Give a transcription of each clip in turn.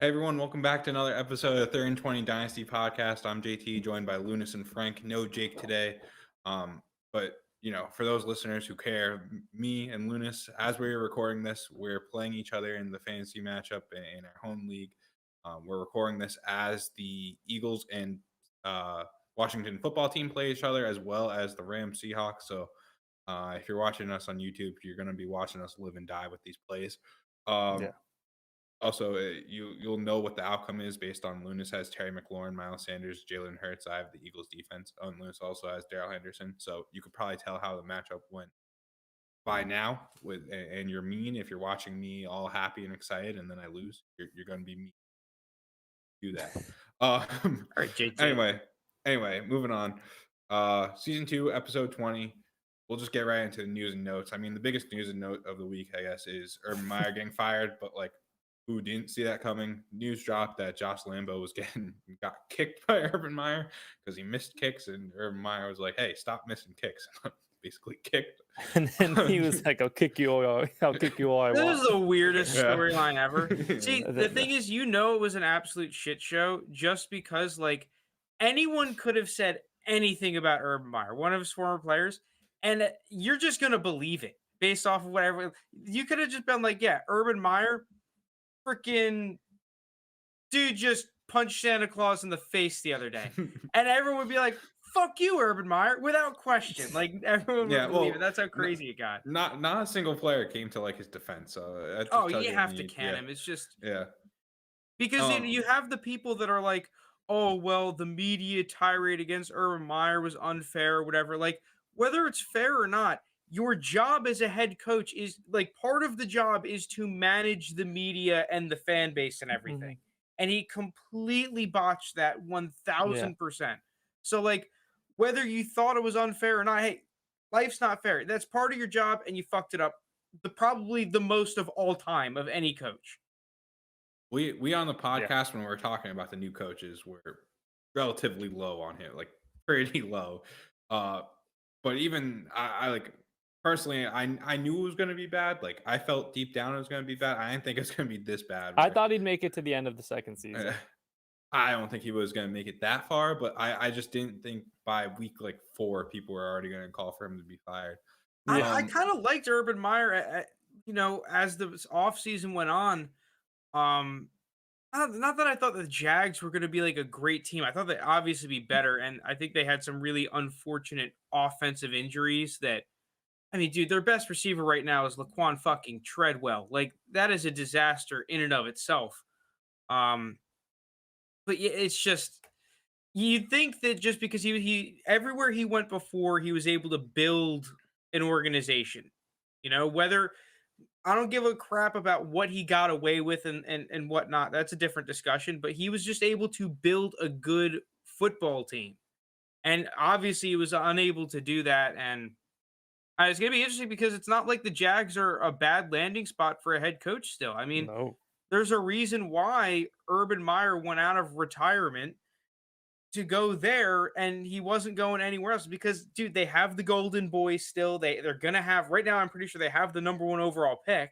Hey everyone, welcome back to another episode of the 3rd and 20 Dynasty Podcast. I'm JT, joined by Lounis and Frank. No Jake today. But for those listeners who care, me and Lounis, as we're recording this, we're playing each other in the fantasy matchup in our home league. We're recording this as the Eagles and Washington football team play each other, as well as the Rams Seahawks. So if you're watching us on YouTube, you're going to be watching us live and die with these plays. Also, you'll know what the outcome is based on Lounis has Terry McLaurin, Miles Sanders, Jalen Hurts. I have the Eagles defense. And Lounis also has Darrell Henderson. So you could probably tell how the matchup went by now. And you're mean if you're watching me all happy and excited, and then I lose. You're going to be mean. Do that. All right, JT. Anyway, moving on. Season 2, episode 20. We'll just get right into the news and notes. I mean, the biggest news and note of the week, I guess, is Urban Meyer getting fired, but who didn't see that coming? News dropped that Josh Lambo got kicked by Urban Meyer because he missed kicks, and Urban Meyer was like, "Hey, stop missing kicks." Basically kicked. And then he was like, I'll kick you all I want. This is the weirdest storyline ever. See, the thing is, it was an absolute shit show just because anyone could have said anything about Urban Meyer, one of his former players, and you're just gonna believe it based off of whatever. You could have just been like, yeah, Urban Meyer, freaking dude just punched Santa Claus in the face the other day. And everyone would be like, fuck you, Urban Meyer, without question. Everyone would believe it. That's how crazy it got. Not a single player came to his defense. So you have to can him. It's just because you have the people that are like, oh well, the media tirade against Urban Meyer was unfair or whatever. Whether it's fair or not, your job as a head coach is part of the job is to manage the media and the fan base and everything. And he completely botched that 1000%. So whether you thought it was unfair or not, hey, life's not fair. That's part of your job and you fucked it up. Probably the most of all time of any coach. We on the podcast when we were talking about the new coaches were relatively low on him, pretty low. But even I personally, I knew it was going to be bad. I felt deep down it was going to be bad. I didn't think it was going to be this bad. I thought he'd make it to the end of the second season. I don't think he was going to make it that far, but I just didn't think by week 4 people were already going to call for him to be fired. I kind of liked Urban Meyer, as the offseason went on. Not that I thought the Jags were going to be a great team. I thought they'd obviously be better, and I think they had some really unfortunate offensive injuries that. I mean, dude, their best receiver right now is Laquan fucking Treadwell. That is a disaster in and of itself. But yeah, it's just you'd think that just because he everywhere he went before, he was able to build an organization. Whether I don't give a crap about what he got away with and whatnot. That's a different discussion. But he was just able to build a good football team. And obviously he was unable to do that. And it's going to be interesting because it's not like the Jags are a bad landing spot for a head coach still. I mean, There's a reason why Urban Meyer went out of retirement to go there and he wasn't going anywhere else because, dude, they have the Golden Boys still. They're going to have right now. I'm pretty sure they have the number 1 overall pick.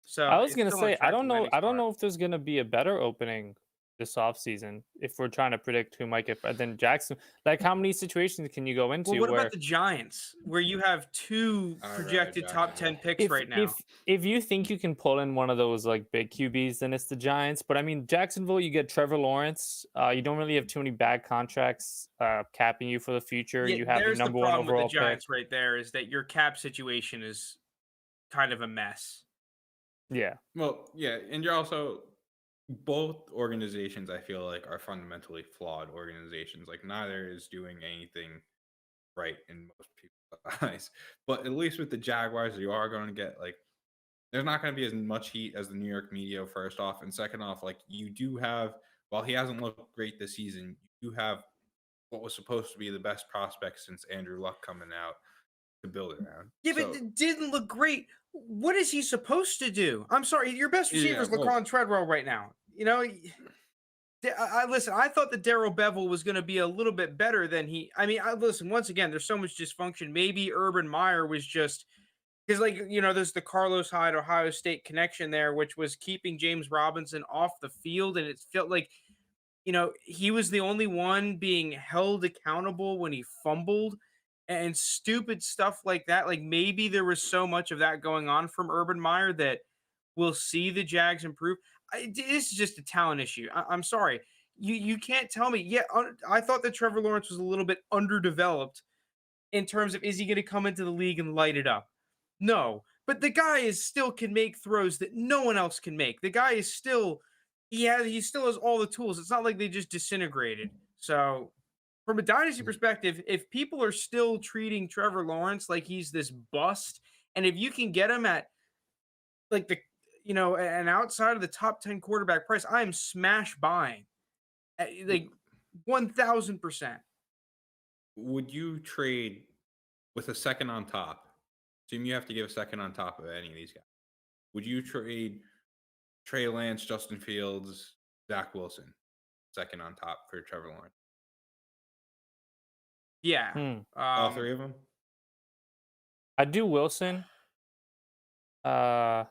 So I was going to say, I don't know if there's going to be a better opening this offseason if we're trying to predict who might get better than Jackson. How many situations can you go into? Well, what about the Giants where you have 2 projected top 10 picks right now? If you think you can pull in one of those big QBs, then it's the Giants. But I mean, Jacksonville, you get Trevor Lawrence. You don't really have too many bad contracts capping you for the future. You have the number 1 overall pick. There's the problem with the Giants right there is that your cap situation is kind of a mess. Yeah. Well, yeah, and you're also both organizations I feel are fundamentally flawed organizations. Neither is doing anything right in most people's eyes. But at least with the Jaguars, you are going to get there's not going to be as much heat as the New York media, first off, and second off, you do have, while he hasn't looked great this season, you do have what was supposed to be the best prospect since Andrew Luck coming out to build it around. Yeah, but it didn't look great. What is he supposed to do? I'm sorry, your best receiver is Laquan Treadwell right now. Listen, I thought that Darrell Bevel was going to be a little bit better than listen, once again, there's so much dysfunction. Maybe Urban Meyer was just Because, like, there's the Carlos Hyde Ohio State connection there, which was keeping James Robinson off the field. And it felt like, he was the only one being held accountable when he fumbled and stupid stuff like that. Like, maybe there was so much of that going on from Urban Meyer that we'll see the Jags improve. This is just a talent issue. I'm sorry. You can't tell me. Yeah, I thought that Trevor Lawrence was a little bit underdeveloped in terms of, is he going to come into the league and light it up? No, but the guy still can make throws that no one else can make. The guy is still, he still has all the tools. It's not like they just disintegrated. So from a dynasty perspective, if people are still treating Trevor Lawrence like he's this bust, and if you can get him at like an outside of the top 10 quarterback price, I am smash buying like 1000%. Would you trade with a second on top? Assume you have to give a second on top of any of these guys. Would you trade Trey Lance, Justin Fields, Zach Wilson, second on top for Trevor Lawrence? Yeah. All three of them? I do Wilson. For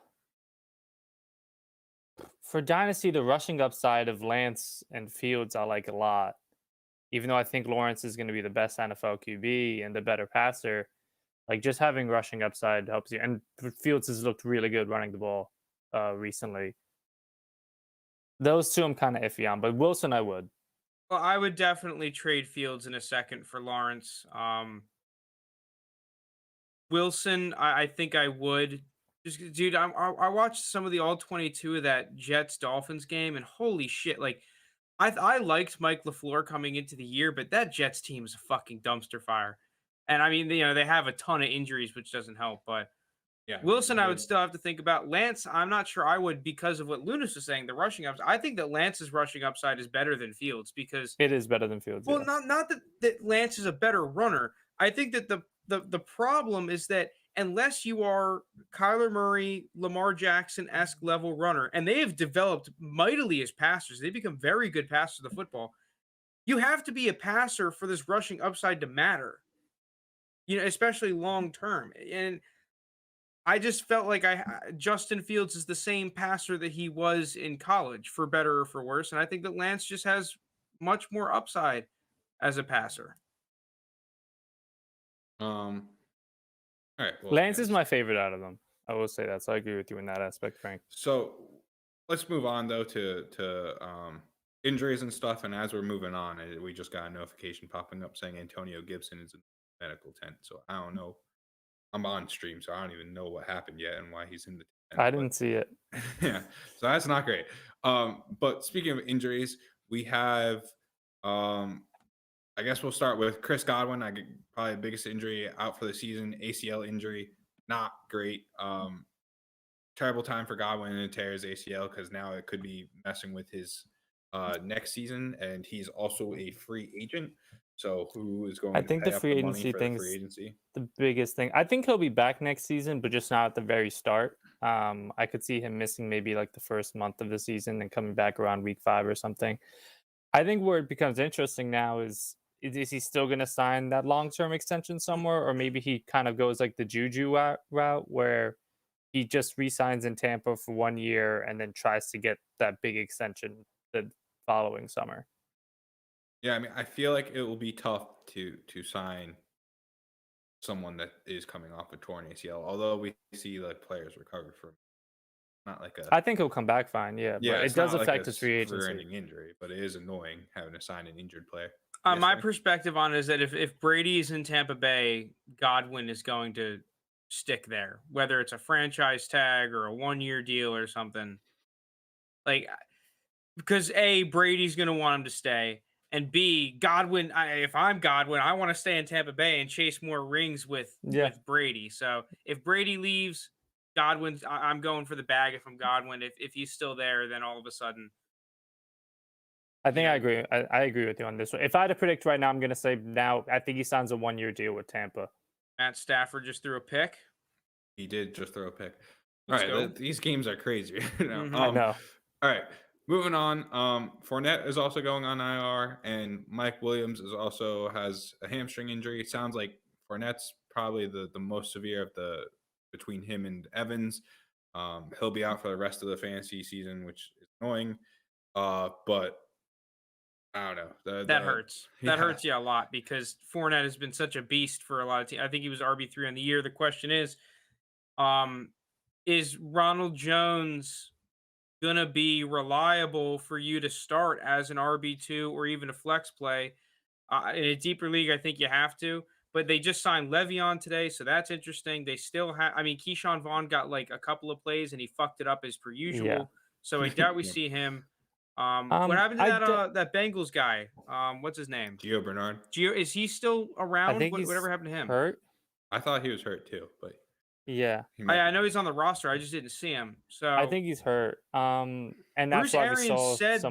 Dynasty, the rushing upside of Lance and Fields I like a lot. Even though I think Lawrence is going to be the best NFL QB and the better passer, like just having rushing upside helps you. And Fields has looked really good running the ball recently. Those two I'm kind of iffy on, but Wilson I would. Well, I would definitely trade Fields in a second for Lawrence. Wilson, I think I would. Just, dude, I watched some of the all 22 of that Jets-Dolphins game, and holy shit, like, I liked Mike LaFleur coming into the year, but that Jets team is a fucking dumpster fire. And I mean, they have a ton of injuries, which doesn't help. But yeah, Wilson, I would still have to think about. Lance, I'm not sure I would, because of what Lounis was saying, the rushing upside. I think that Lance's rushing upside is better than Fields, because it is better than Fields. Well, yeah. not that Lance is a better runner. I think that the problem is that unless you are Kyler Murray, Lamar Jackson-esque level runner, and they have developed mightily as passers, they become very good passers of the football. You have to be a passer for this rushing upside to matter. Especially long term. And I just felt like Justin Fields is the same passer that he was in college, for better or for worse. And I think that Lance just has much more upside as a passer. All right. Well, Lance is my favorite out of them. I will say that. So I agree with you in that aspect, Frank. So let's move on though to injuries and stuff. And as we're moving on, we just got a notification popping up saying Antonio Gibson is in the medical tent. So I don't know. I'm on stream, so I don't even know what happened yet and why he's in the tent. I didn't see it. Yeah. So that's not great. But speaking of injuries, we have I guess we'll start with Chris Godwin. Probably the biggest injury out for the season, ACL injury. Not great. Terrible time for Godwin to tear his ACL, because now it could be messing with his next season, and he's also a free agent. So who is going? I think to the free agency thing is the biggest thing. I think he'll be back next season, but just not at the very start. I could see him missing maybe like the first month of the season and coming back around week 5 or something. I think where it becomes interesting now is he still going to sign that long-term extension somewhere, or maybe he kind of goes like the Juju route where he just re-signs in Tampa for 1 year and then tries to get that big extension the following summer. Yeah, I mean, I feel like it will be tough to sign someone that is coming off a torn ACL, although we see like players recover from not like a. I think he'll come back fine, yeah. But it does affect his free agency. Injury, but it is annoying having to sign an injured player. My perspective on it is that if Brady is in Tampa Bay, Godwin is going to stick there, whether it's a franchise tag or a 1-year deal or something. Like, because A, Brady's going to want him to stay, and B, Godwin. If I'm Godwin, I want to stay in Tampa Bay and chase more rings with Brady. So if Brady leaves, Godwin's. I'm going for the bag if I'm Godwin. If he's still there, then all of a sudden. I think I agree. I agree with you on this one. If I had to predict right now, I'm going to say now I think he signs a 1-year deal with Tampa. Matt Stafford just threw a pick. He did just throw a pick. All right, these games are crazy. I know. All right, moving on. Fournette is also going on IR, and Mike Williams also has a hamstring injury. It sounds like Fournette's probably the most severe of the between him and Evans. He'll be out for the rest of the fantasy season, which is annoying. But I don't know. That hurts. That hurts you a lot because Fournette has been such a beast for a lot of teams. I think he was RB3 on the year. The question is Ronald Jones going to be reliable for you to start as an RB2 or even a flex play? In a deeper league, I think you have to. But they just signed Le'Veon today, so that's interesting. They still have, Keyshawn Vaughn got like a couple of plays and he fucked it up as per usual. Yeah. So I doubt we see him. What happened to that Bengals guy? What's his name? Gio Bernard. Is he still around? Whatever happened to him? Hurt. I thought he was hurt too, but yeah, I know he's on the roster. I just didn't see him. So I think he's hurt. And that's Bruce why Arians we saw said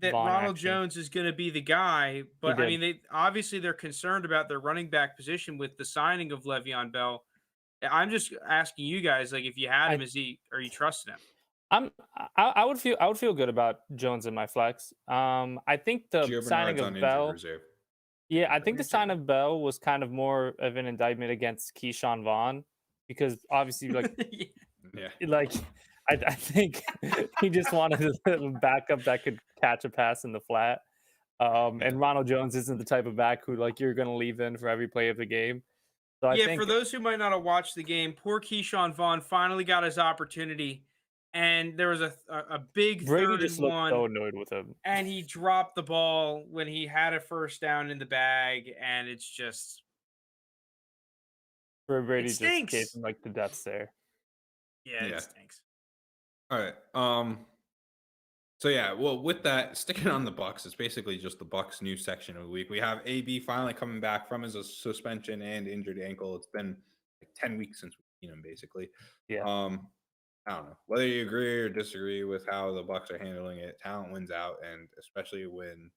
that Ronald action. Jones is going to be the guy, but they're concerned about their running back position with the signing of Le'Veon Bell. I'm just asking you guys, like, if you had him, are you trusting him? I would feel good about Jones in my flex. I think the signing of Bell. Yeah, I think the sign of Bell was kind of more of an indictment against Keyshawn Vaughn because obviously, like, I think he just wanted a backup that could catch a pass in the flat. And Ronald Jones isn't the type of back who like you're going to leave in for every play of the game. So I think, for those who might not have watched the game, poor Keyshawn Vaughn finally got his opportunity. And there was a big Brady just looked one, so annoyed with him, and he dropped the ball when he had a first down in the bag, and it's just Brady just gave him like the death stare. Yeah, it stinks. All right. So yeah, well, with that, sticking on the Bucs, it's basically just the Bucs news section of the week. We have AB finally coming back from his suspension and injured ankle. It's been like 10 weeks since we've seen him, basically. Yeah. I don't know whether you agree or disagree with how the Bucs are handling it. Talent wins out, and especially when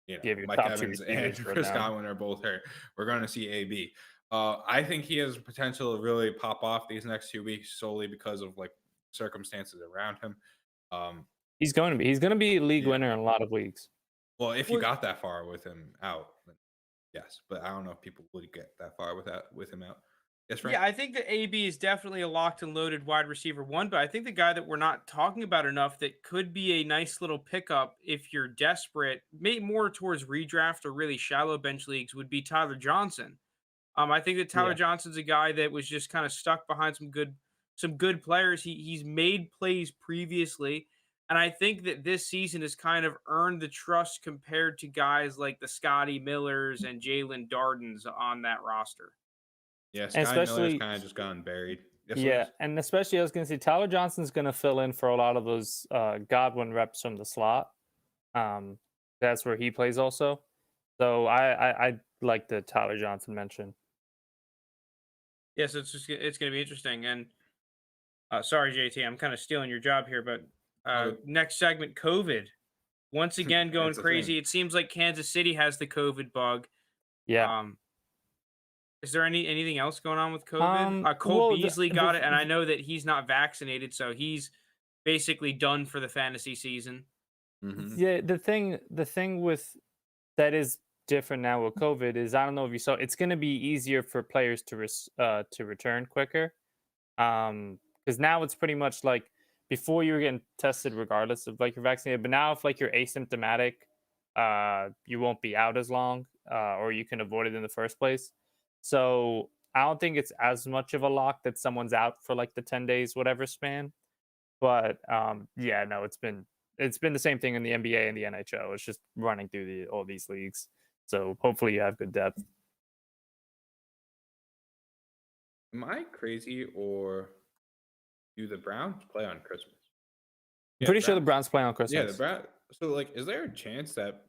Mike Evans and Chris Godwin are both hurt, we're going to see AB. I think he has potential to really pop off these next 2 weeks solely because of like circumstances around him. He's going to be a league winner in a lot of leagues. Well, if you got that far with him out, then yes, but I don't know if people would get that far with him out. Yes, Frank? Yeah, I think that AB is definitely a locked and loaded wide receiver one, but I think the guy that we're not talking about enough that could be a nice little pickup if you're desperate, maybe more towards redraft or really shallow bench leagues, would be Tyler Johnson. I think that Tyler Johnson's a guy that was just kind of stuck behind some good players. He's made plays previously, and I think that this season has kind of earned the trust compared to guys like the Scotty Millers and Jalen Dardens on that roster. Yeah, Scotty Miller's kind of just gotten buried. And especially I was going to say Tyler Johnson's going to fill in for a lot of those Godwin reps from the slot. That's where he plays also. So I like the Tyler Johnson mention. Yes, it's going to be interesting. And sorry, JT, I'm kind of stealing your job here, but next segment, COVID. Once again, going crazy. It seems like Kansas City has the COVID bug. Yeah. Is there anything else going on with COVID? Cole Beasley got it, and I know that he's not vaccinated, so he's basically done for the fantasy season. Mm-hmm. Yeah, the thing with that is different now with COVID is I don't know if you saw it's going to be easier for players to return quicker, because now it's pretty much like before you were getting tested regardless of like you're vaccinated, but now if like you're asymptomatic, you won't be out as long, or you can avoid it in the first place. So I don't think it's as much of a lock that someone's out for like the 10 days, whatever span. But it's been the same thing in the NBA and the NHL. It's just running through all these leagues. So hopefully you have good depth. Am I crazy or do the Browns play on Christmas? I'm pretty sure the Browns play on Christmas. Yeah, the Browns. So like, is there a chance that,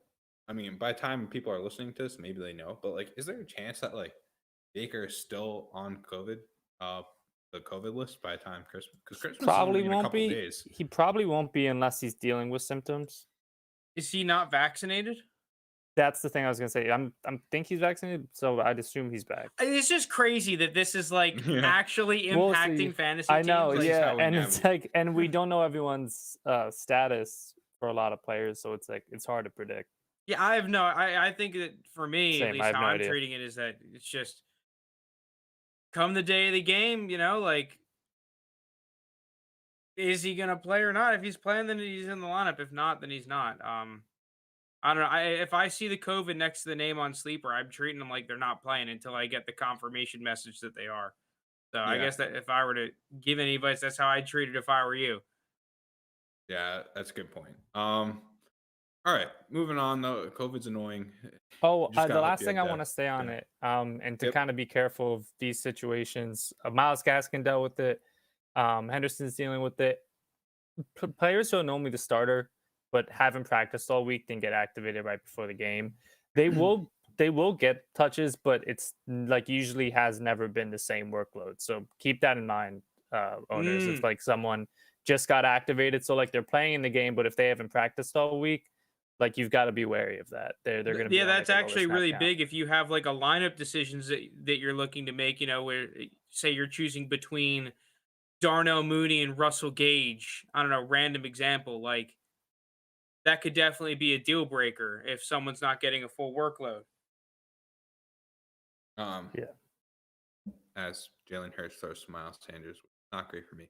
I mean, by the time people are listening to this, maybe they know, but like, is there a chance that like Baker is still on COVID, the COVID list by the time Christmas? Because Christmas probably is won't in a couple be. Days. He probably won't be unless he's dealing with symptoms. Is he not vaccinated? That's the thing I was gonna say. I think he's vaccinated, so I'd assume he's back. It's just crazy that this is like actually impacting fantasy teams. I know, and it's like, and we don't know everyone's status for a lot of players, so it's like it's hard to predict. Yeah, I think that for me, at least how I'm treating it is that it's just come the day of the game, like, is he gonna play or not? If he's playing, then he's in the lineup. If not, then he's not. I don't know. If I see the COVID next to the name on Sleeper, I'm treating them like they're not playing until I get the confirmation message that they are. So I Yeah. guess that if I were to give any advice, that's how I'd treat it if I were you. Yeah, that's a good point. All right, moving on though. COVID's annoying. Oh, You just the gotta hope last you thing have I want to depth. say on Yeah. it, and to Yep. kind of be careful of these situations. Miles Gaskin dealt with it. Henderson's dealing with it. Players who are normally the starter, but haven't practiced all week, then get activated right before the game. They will get touches, but it's like usually has never been the same workload. So keep that in mind, owners. If like someone just got activated, so like they're playing in the game, but if they haven't practiced all week, like you've got to be wary of that. They're going to be Yeah, on, that's like, a lower actually snap really count. big if you have like a lineup decisions that you're looking to make. Where say you're choosing between Darnell Mooney and Russell Gage. I don't know, random example. Like that could definitely be a deal breaker if someone's not getting a full workload. Yeah. As Jalen Hurts throws to Miles Sanders, not great for me.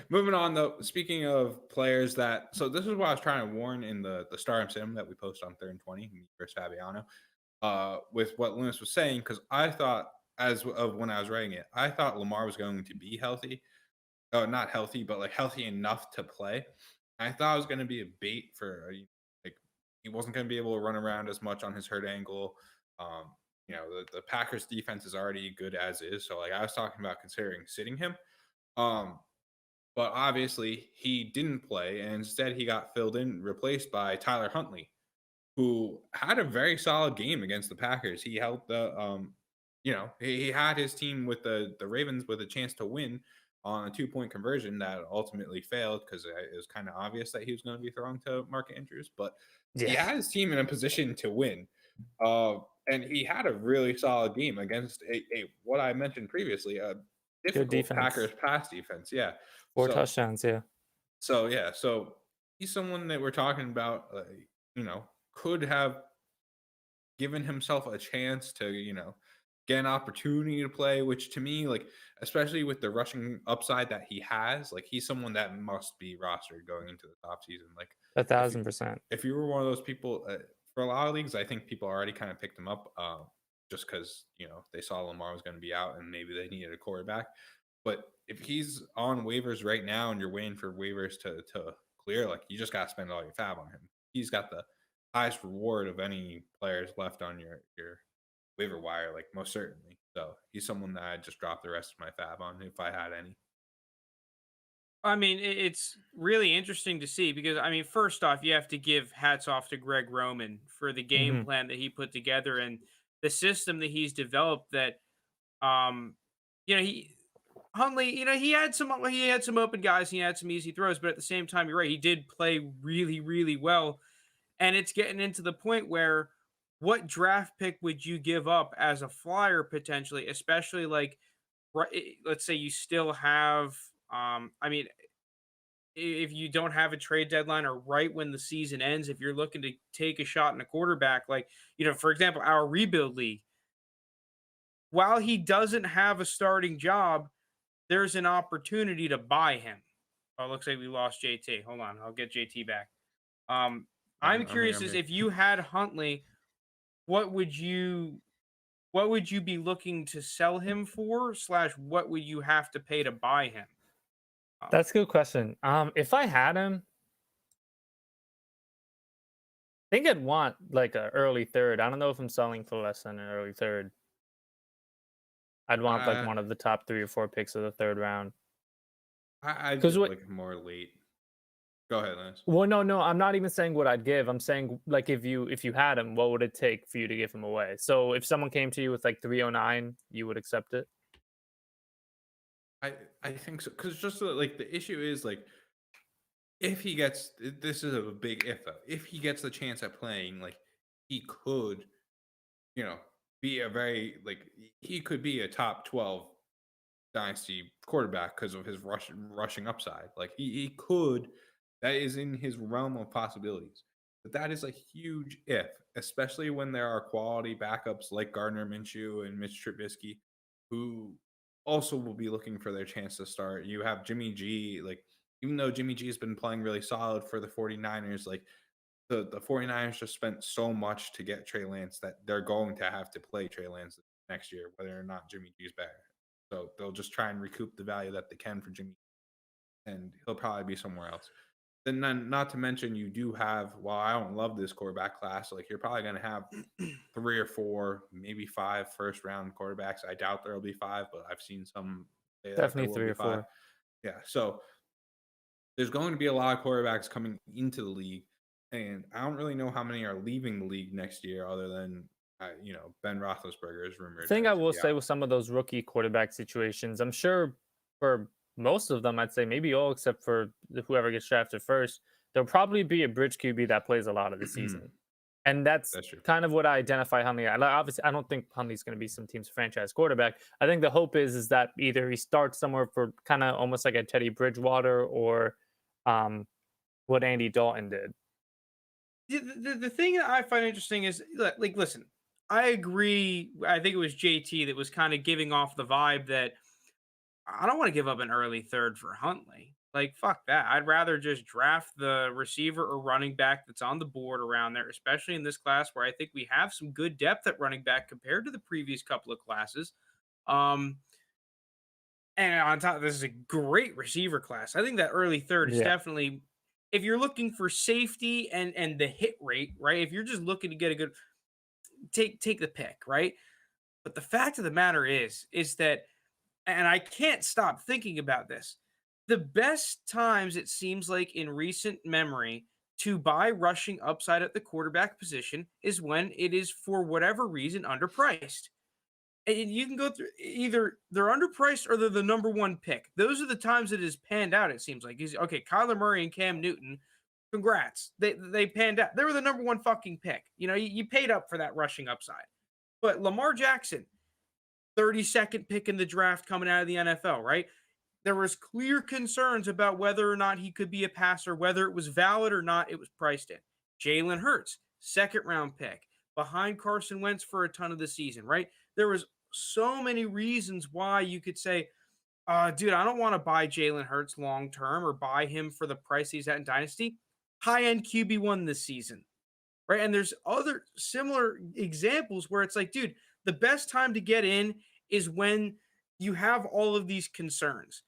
Moving on though. Speaking of players so this is what I was trying to warn in the Star and Sim that we post on 3rd and 20, me versus Fabiano, with what Lounis was saying, because I thought when I was writing it, I thought Lamar was going to be healthy. Not healthy, but like healthy enough to play. I thought it was going to be a bait for like he wasn't going to be able to run around as much on his hurt ankle. The Packers defense is already good as is, so like I was talking about considering sitting him. But obviously he didn't play, and instead he got replaced by Tyler Huntley, who had a very solid game against the Packers. He helped he had his team with the Ravens with a chance to win on a 2-point conversion that ultimately failed because it was kind of obvious that he was going to be throwing to Mark Andrews, but he had his team in a position to win. And he had a really solid game against what I mentioned previously, a difficult Packers pass defense. Yeah. 4 touchdowns. Yeah. So he's someone that we're talking about, could have given himself a chance to, get an opportunity to play, which to me, like, especially with the rushing upside that he has, like he's someone that must be rostered going into the top season. Like 1,000%. If you were one of those people, for a lot of leagues, I think people already kind of picked him up just because, they saw Lamar was going to be out and maybe they needed a quarterback. But if he's on waivers right now and you're waiting for waivers to clear, like you just got to spend all your fab on him. He's got the highest reward of any players left on your waiver wire, like most certainly. So he's someone that I'd just drop the rest of my fab on if I had any. I mean, it's really interesting to see because, I mean, first off, you have to give hats off to Greg Roman for the game plan that he put together and the system that he's developed that, Huntley, he had some open guys, he had some easy throws, but at the same time, you're right, he did play really, really well. And it's getting into the point where what draft pick would you give up as a flyer potentially, especially like, let's say you still have, I mean, if you don't have a trade deadline or right when the season ends, if you're looking to take a shot in a quarterback, like, for example, our rebuild league, while he doesn't have a starting job, there's an opportunity to buy him. Oh, it looks like we lost JT. Hold on, I'll get JT back. I'm curious as if you had Huntley, what would you be looking to sell him for? / what would you have to pay to buy him? That's a good question. If I had him, I think I'd want like an early 3rd. I don't know if I'm selling for less than an early 3rd. I'd want like one of the top 3 or 4 picks of the 3rd round. I'd give like more late. Go ahead, Lance. Well, no, I'm not even saying what I'd give. I'm saying like if you had him, what would it take for you to give him away? So if someone came to you with like 309, you would accept it? I think so, because just like the issue is like if he gets, this is a big if though, if he gets the chance at playing, like he could, be a very he could be a top 12 dynasty quarterback because of his rushing upside. Like he could, that is in his realm of possibilities. But that is a huge if, especially when there are quality backups like Gardner Minshew and Mitch Trubisky. who also will be looking for their chance to start. You have Jimmy G, like, even though Jimmy G has been playing really solid for the 49ers, like, the 49ers just spent so much to get Trey Lance that they're going to have to play Trey Lance next year, whether or not Jimmy G's better. So they'll just try and recoup the value that they can for Jimmy, and he'll probably be somewhere else. Then, not to mention, you do have, while I don't love this quarterback class, like, you're probably going to have 3 or 4, maybe 5 first-round quarterbacks. I doubt there will be 5, but I've seen some say definitely 3 or 4. Yeah, so there's going to be a lot of quarterbacks coming into the league, and I don't really know how many are leaving the league next year, other than Ben Roethlisberger is rumored. The thing I will say with some of those rookie quarterback situations, I'm sure for most of them, I'd say maybe all except for whoever gets drafted first, there'll probably be a bridge QB that plays a lot of the season. And that's kind of what I identify Huntley. Obviously, I don't think Huntley's going to be some team's franchise quarterback. I think the hope is that either he starts somewhere for kind of almost like a Teddy Bridgewater or what Andy Dalton did. The thing that I find interesting is, like, listen, I agree. I think it was JT that was kind of giving off the vibe that I don't want to give up an early third for Huntley. Like, fuck that. I'd rather just draft the receiver or running back that's on the board around there, especially in this class where I think we have some good depth at running back compared to the previous couple of classes. And on top, this is a great receiver class. I think that early third is definitely, if you're looking for safety and the hit rate, right? If you're just looking to get a good, take the pick, right? But the fact of the matter is that, and I can't stop thinking about this, the best times it seems like in recent memory to buy rushing upside at the quarterback position is when it is, for whatever reason, underpriced. And you can go through, either they're underpriced or they're the number one pick. Those are the times it has panned out, it seems like. Okay, Kyler Murray and Cam Newton, congrats. They panned out. They were the number one fucking pick. You paid up for that rushing upside. But Lamar Jackson, 32nd pick in the draft coming out of the NFL, right? There was clear concerns about whether or not he could be a passer, whether it was valid or not, it was priced in. Jalen Hurts, 2nd round pick, behind Carson Wentz for a ton of the season, right? There was so many reasons why you could say, dude, I don't want to buy Jalen Hurts long term or buy him for the price he's at in Dynasty. High-end QB1 this season, right? And there's other similar examples where it's like, dude, the best time to get in is when you have all of these concerns.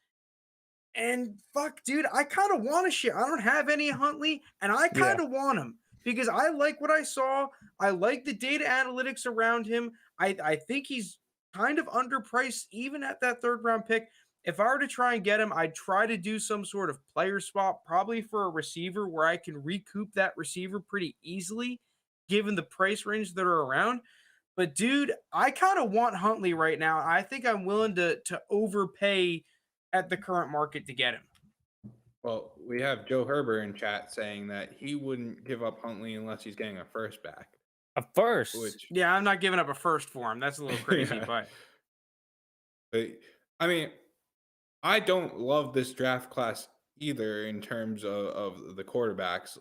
And fuck, dude, I kind of want to shit. I don't have any Huntley, and I kind of want him because I like what I saw. I like the data analytics around him. I think he's kind of underpriced even at that 3rd round pick. If I were to try and get him, I'd try to do some sort of player swap, probably for a receiver where I can recoup that receiver pretty easily, given the price range that are around. But dude, I kind of want Huntley right now. I think I'm willing to overpay at the current market to get him. Well, we have Joe Herbert in chat saying that he wouldn't give up Huntley unless he's getting a first back. A first? Yeah, I'm not giving up a first for him. That's a little crazy, but I mean, I don't love this draft class either in terms of the quarterbacks,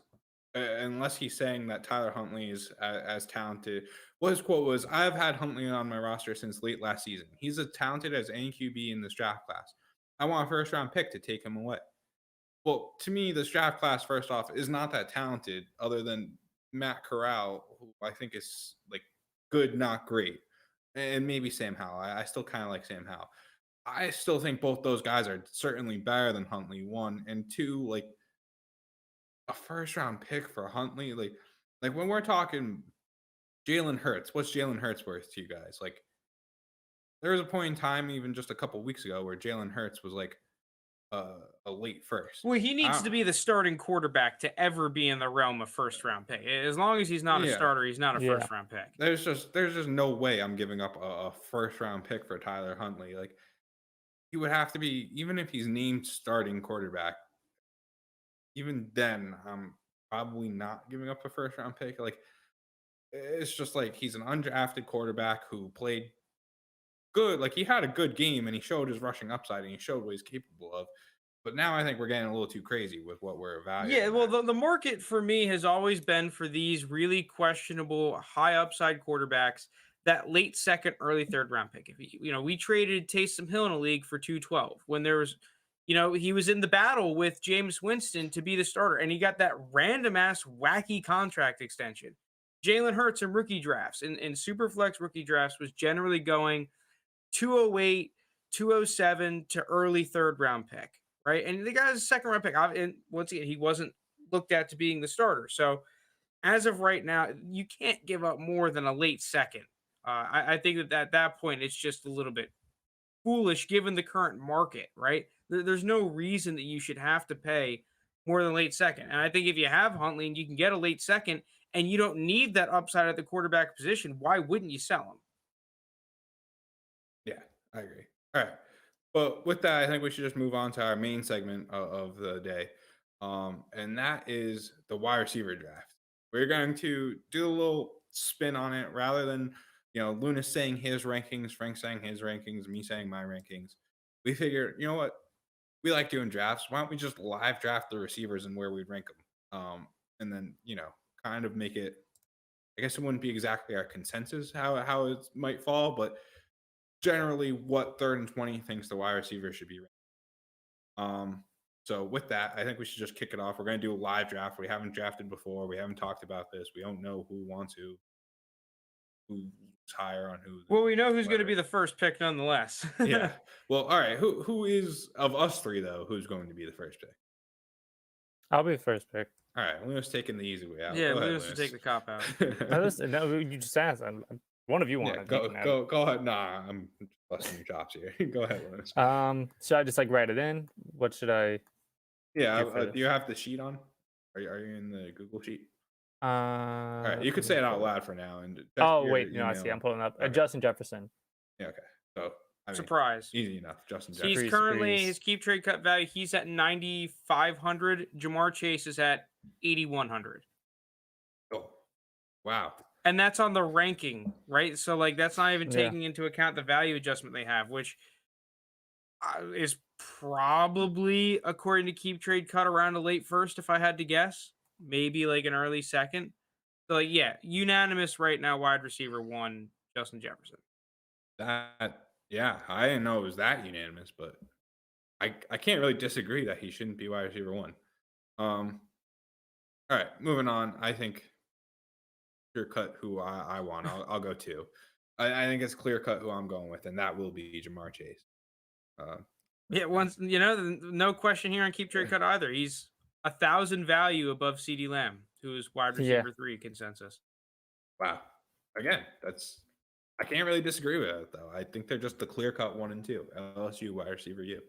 unless he's saying that Tyler Huntley is as talented. Well, his quote was, "I've had Huntley on my roster since late last season. He's as talented as any QB in this draft class. I want a 1st round pick to take him away." Well, to me, this draft class, first off, is not that talented other than Matt Corral, who I think is like good, not great. And maybe Sam Howell. I still kind of like Sam Howell. I still think both those guys are certainly better than Huntley, 1. And 2, like a 1st round pick for Huntley. Like when we're talking Jalen Hurts, what's Jalen Hurts worth to you guys? Like, there was a point in time, even just a couple weeks ago, where Jalen Hurts was like a late first. Well, he needs to be the starting quarterback to ever be in the realm of 1st round pick. As long as he's not a starter, he's not a 1st round pick. There's just no way I'm giving up a 1st round pick for Tyler Huntley. Like, he would have to be, even if he's named starting quarterback, even then I'm probably not giving up a 1st round pick. Like, it's just like he's an undrafted quarterback who played good. Like, he had a good game and he showed his rushing upside and he showed what he's capable of. But now I think we're getting a little too crazy with what we're evaluating. Yeah, well, the market for me has always been for these really questionable high upside quarterbacks that late second, early third round pick. If we traded Taysom Hill in a league for 212 when there was, he was in the battle with Jameis Winston to be the starter, and he got that random ass wacky contract extension. Jalen Hurts in rookie drafts in Superflex rookie drafts was generally going 208, 207 to early third round pick, right? And the guy's a second round pick. And once again, he wasn't looked at to being the starter. So as of right now, you can't give up more than a late second. I think that at that point, it's just a little bit foolish given the current market, right? There's no reason that you should have to pay more than a late second. And I think if you have Huntley and you can get a late second and you don't need that upside at the quarterback position, why wouldn't you sell him? Yeah, I agree. All right. But with that, I think we should just move on to our main segment of the day. And that is the wide receiver draft. We're going to do a little spin on it rather than, Lounis saying his rankings, Frank saying his rankings, me saying my rankings. We figured, you know what? We like doing drafts. Why don't we just live draft the receivers and where we'd rank them? And then, kind of make it, I guess it wouldn't be exactly our consensus how it might fall, but generally what 3rd and 20 thinks the wide receiver should be ranked. So with that, I think we should just kick it off. We're going to do a live draft. We haven't drafted before. We haven't talked about this. We don't know who's higher on who. Well, we know who's going to be the first pick nonetheless. Yeah. Well, all right. Who is, of us three, though, who's going to be the first pick? I'll be the first pick. All right. Lounis taking the easy way out. Yeah, Lounis will take the cop out. No, you just asked. One of you wanted. Yeah, go ahead. Nah, I'm busting your chops here. Go ahead, Lounis. Should I just write it in? What should I? Yeah. Do you have the sheet on? Are you in the Google sheet? All right. You could say it out loud for now. And wait, no, I see. I'm pulling up. Okay. Justin Jefferson. Yeah. Okay. So surprise. Easy enough. Justin Jefferson. He's currently his keep trade cut value. He's at 9,500. Jamar Chase is at 8,100. Oh, wow. And that's on the ranking, right? So that's not even taking into account the value adjustment they have, which is probably, according to Keep Trade Cut, around a late first, if I had to guess. Maybe an early second. So unanimous right now, wide receiver 1, Justin Jefferson. I didn't know it was that unanimous, but I can't really disagree that he shouldn't be wide receiver 1. All right, moving on. I think clear cut who I want. I'll go 2. I think it's clear cut who I'm going with, and that will be Jamar Chase. No question here on Keep Trade Cut either. He's 1,000 value above CeeDee Lamb, who is wide receiver 3 consensus. Wow. Again, I can't really disagree with that, though. I think they're just the clear cut 1 and 2. LSU wide receiver U.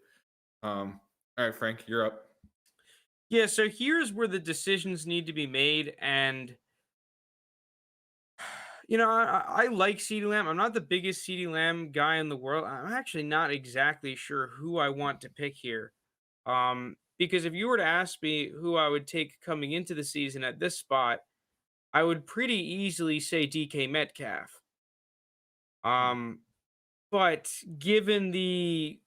All right, Frank, you're up. Yeah, so here's where the decisions need to be made, and I like CeeDee Lamb. I'm not the biggest CeeDee Lamb guy in the world. I'm actually not exactly sure who I want to pick here. Because if you were to ask me who I would take coming into the season at this spot, I would pretty easily say DK Metcalf. But given the,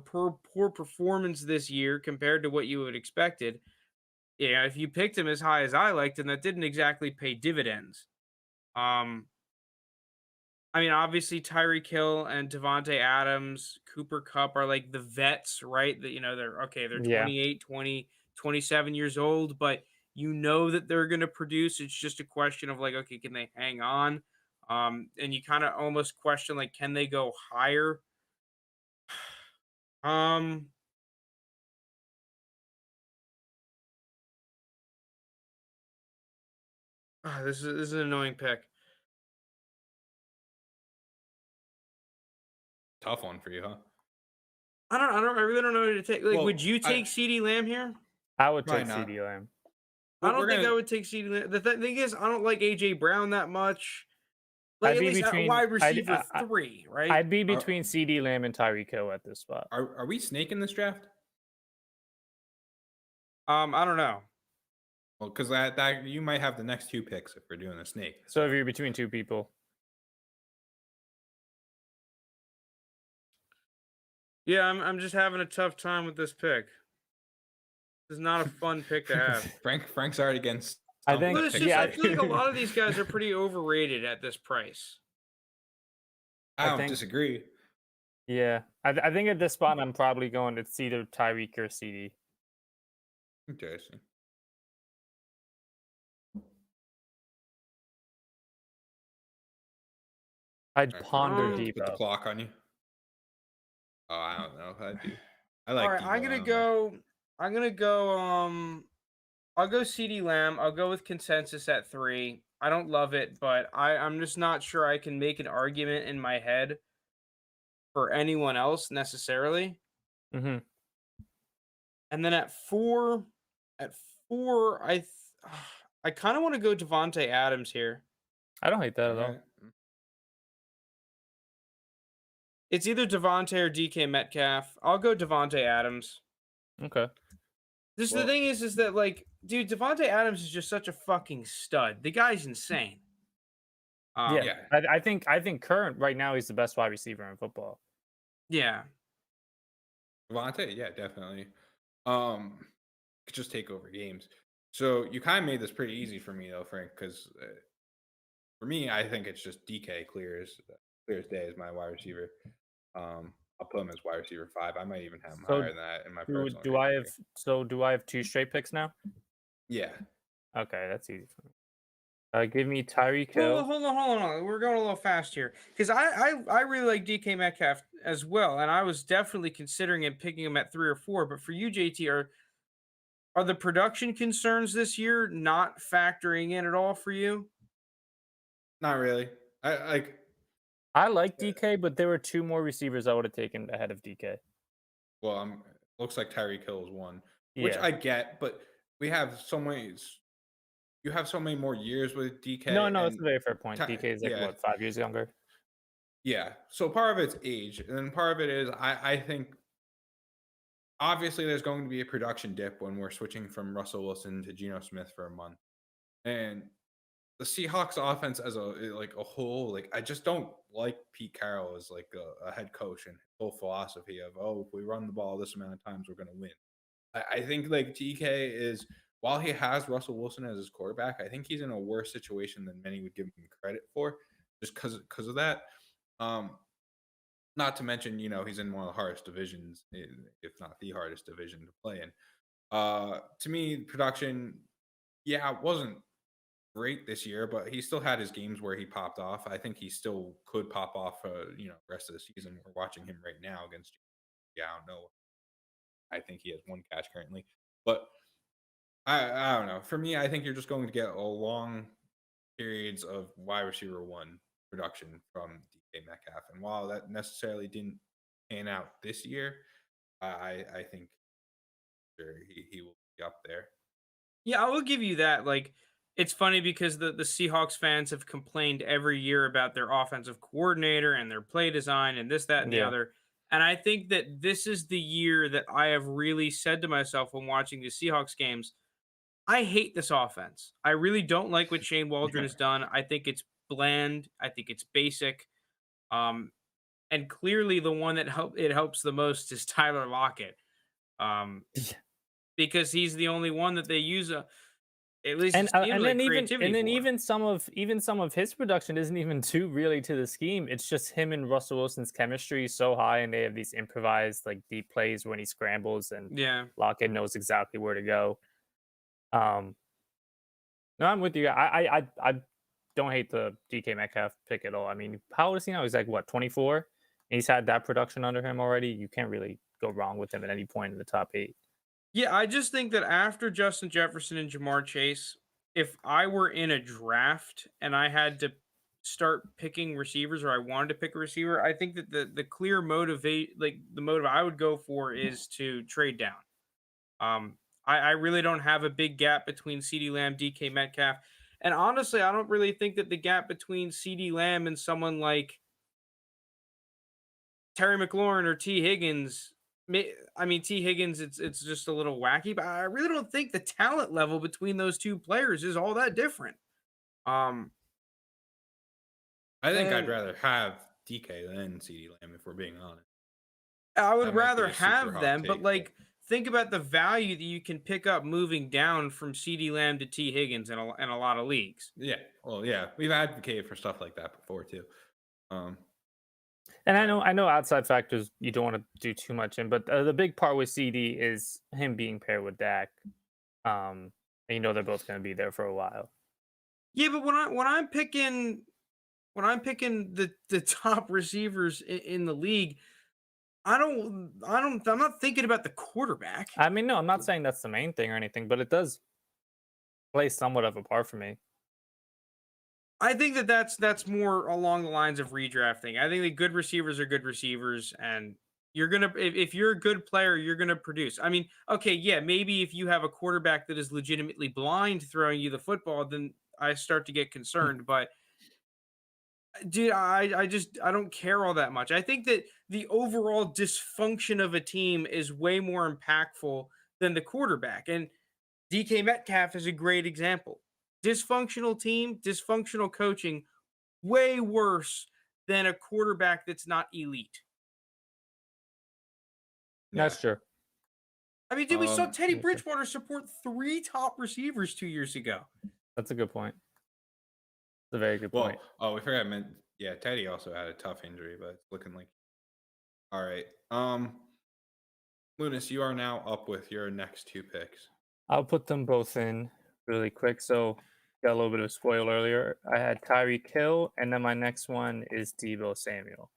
poor performance this year compared to what you would expected, if you picked him as high as I liked him, that didn't exactly pay dividends. Obviously Tyreek Hill and Devontae Adams, Cooper Kupp are the vets, right? That they're 28, 20, 27 years old, but that they're going to produce. It's just a question of can they hang on? And you kind of almost question can they go higher? This is an annoying pick. Tough one for you, huh? I really don't know who to take. Would you take CeeDee Lamb here? I would take CeeDee Lamb. I don't think I would take CeeDee Lamb. The thing is, I don't like AJ Brown that much. At least at wide receiver 3, right? I'd be between CeeDee Lamb and Tyreek Hill at this spot. Are we snaking this draft? I don't know. Well, because that you might have the next 2 picks if we're doing a snake. So if you're between 2 people. Yeah, I'm just having a tough time with this pick. This is not a fun pick to have. Frank's already against. I think. I feel like a lot of these guys are pretty overrated at this price. I don't disagree. Yeah, I think at this spot I'm probably going. It's either Tyreek or CD. Interesting. I'd ponder Debo. Put the clock on you. Oh, I don't know if I do. I like. All right, Debo, I'm gonna go. I'm gonna go. I'll go CD Lamb. I'll go with consensus at 3. I don't love it, but I'm just not sure I can make an argument in my head for anyone else necessarily. Mm-hmm. And then at 4, I kind of want to go Devontae Adams here. I don't hate that at all. It's either Devontae or DK Metcalf. I'll go Devontae Adams. Okay. The thing is that, like, dude, Devontae Adams is just such a fucking stud. The guy's insane. Yeah. I think current right now he's the best wide receiver in football. Yeah. Devontae, yeah, definitely. Could just take over games. So you kind of made this pretty easy for me though, Frank, because for me, I think it's just DK clear as day as my wide receiver. I'll put him as wide receiver 5. I might even have him higher than that in my personal. Do I have 2 straight picks now? Yeah. Okay, that's easy for me. Give me Tyreek Hill. Hold on. We're going a little fast here because I really like DK Metcalf as well, and I was definitely considering him, picking him at 3 or 4. But for you, JT, are the production concerns this year not factoring in at all for you? Not really. I like DK, but there were 2 more receivers I would have taken ahead of DK. Well, looks like Tyreek Hill is one, which I get, but we have so many. You have so many more years with DK. No, that's a very fair point. DK is like what, 5 years younger? Yeah. So part of it's age, and then part of it is I think obviously there's going to be a production dip when we're switching from Russell Wilson to Geno Smith for a month, and the Seahawks offense as a whole, like I just don't like Pete Carroll as like a head coach and his whole philosophy of if we run the ball this amount of times we're going to win. I think like DK is, while he has Russell Wilson as his quarterback, I think he's in a worse situation than many would give him credit for, just because of that. Not to mention, he's in one of the hardest divisions, if not the hardest division to play in. To me, production, it wasn't great this year, but he still had his games where he popped off. I think he still could pop off, rest of the season. We're watching him right now against. I don't know. I think he has 1 catch currently, but I don't know. For me, I think you're just going to get a long periods of wide receiver 1 production from DK Metcalf, and while that necessarily didn't pan out this year, I think sure he will be up there. Yeah, I will give you that. Like, it's funny because the Seahawks fans have complained every year about their offensive coordinator and their play design and this, that, and the other. And I think that this is the year that I have really said to myself when watching the Seahawks games, I hate this offense. I really don't like what Shane Waldron has done. I think it's bland. I think it's basic. And clearly the one that helps the most is Tyler Lockett. Because he's the only one that they use at least even some of his production isn't even too really to the scheme. It's just him and Russell Wilson's chemistry is so high, and they have these improvised like deep plays when he scrambles, and Lockett knows exactly where to go. No, I'm with you. I don't hate the DK Metcalf pick at all. I mean, how old is he now? He's like what, 24? And he's had that production under him already. You can't really go wrong with him at any point in the top 8. Yeah, I just think that after Justin Jefferson and Jamar Chase, if I were in a draft and I had to start picking receivers, or I wanted to pick a receiver, I think that the clear motive I would go for is to trade down. I really don't have a big gap between CeeDee Lamb, DK Metcalf, and honestly, I don't really think that the gap between CeeDee Lamb and someone like Terry McLaurin or T. Higgins. I mean, T. Higgins, it's just a little wacky, but I really don't think the talent level between those 2 players is all that different. I think I'd rather have DK than CeeDee Lamb, if we're being honest. I would rather have them, but like, think about the value that you can pick up moving down from CeeDee Lamb to T. Higgins in a lot of leagues. Yeah, well, yeah, we've advocated for stuff like that before too. And I know outside factors you don't want to do too much in, but the big part with CD is him being paired with Dak. And they're both going to be there for a while. Yeah, but when I'm picking the top receivers in the league, I'm not thinking about the quarterback. I mean, no, I'm not saying that's the main thing or anything, but it does play somewhat of a part for me. I think that's more along the lines of redrafting. I think that good receivers are good receivers, and you're gonna if you're a good player, you're gonna produce. I mean, okay, yeah, maybe if you have a quarterback that is legitimately blind throwing you the football, then I start to get concerned. But dude, I don't care all that much. I think that the overall dysfunction of a team is way more impactful than the quarterback. And DK Metcalf is a great example. Dysfunctional team, dysfunctional coaching, way worse than a quarterback that's not elite. That's true. I mean, dude, we saw Teddy Bridgewater support 3 top receivers 2 years ago. That's a good point. That's a very good point. Oh, we forgot. Teddy also had a tough injury, but it's looking like. All right. Lounis, you are now up with your next 2 picks. I'll put them both in really quick. So, got a little bit of a spoil earlier. I had Tyreek Hill, and then my next one is Deebo Samuel.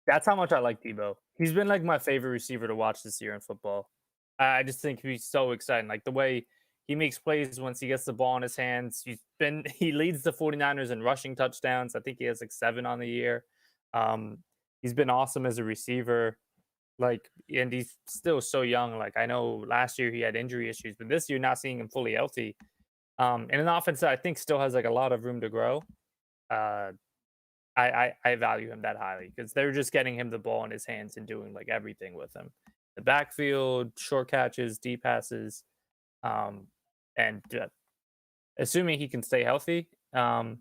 That's how much I like Deebo. He's been like my favorite receiver to watch this year in football. I just think he's so exciting. Like the way he makes plays once he gets the ball in his hands. He leads the 49ers in rushing touchdowns. I think he has like 7 on the year. He's been awesome as a receiver. And he's still so young. Like I know last year he had injury issues, but this year not seeing him fully healthy. And an offense that I think still has like a lot of room to grow. I value him that highly because they're just getting him the ball in his hands and doing like everything with him. The backfield, short catches, deep passes, and assuming he can stay healthy, I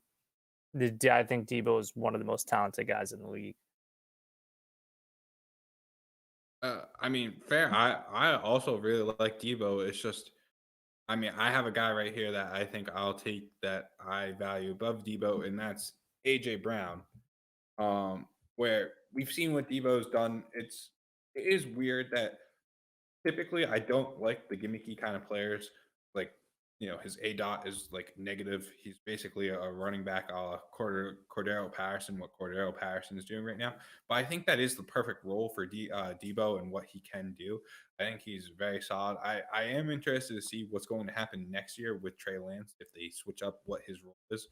think Deebo is one of the most talented guys in the league. I mean, fair. I also really like Deebo. It's just, I mean, I have a guy right here that I think I'll take that I value above Deebo, and that's AJ Brown. Where we've seen what Deebo's done. It is weird that typically I don't like the gimmicky kind of players. Like, his ADOT is like negative. He's basically a running back a la Cordero Patterson, what Cordero Patterson is doing right now. But I think that is the perfect role for Deebo and what he can do. I think he's very solid. I am interested to see what's going to happen next year with Trey Lance if they switch up what his role is.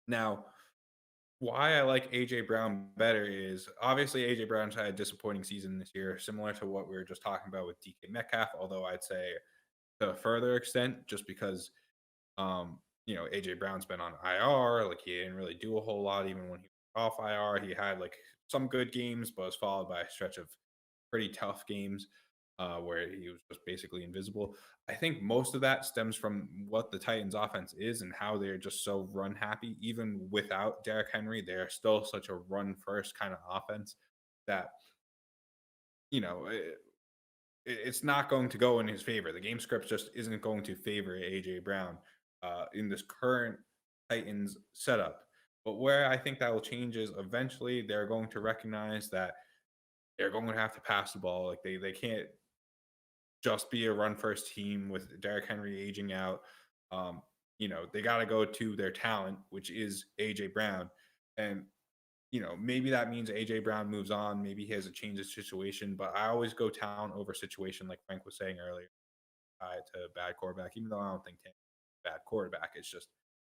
Now, why I like AJ Brown better is obviously AJ Brown's had a disappointing season this year, similar to what we were just talking about with DK Metcalf, although I'd say to a further extent, just because AJ Brown's been on IR, like he didn't really do a whole lot even when he was off IR. He had like some good games, but was followed by a stretch of pretty tough games where he was just basically invisible. I think most of that stems from what the Titans offense is and how they're just so run happy. Even without Derrick Henry, they're still such a run first kind of offense that, it's not going to go in his favor. The game script just isn't going to favor AJ Brown in this current Titans setup. But where I think that will change is eventually they're going to recognize that they're going to have to pass the ball. Like they can't just be a run first team with Derrick Henry aging out. They got to go to their talent, which is AJ Brown. And, maybe that means AJ Brown moves on. Maybe he has a change of situation, but I always go talent over situation. Like Frank was saying earlier, to bad quarterback, even though I don't think bad quarterback, it's just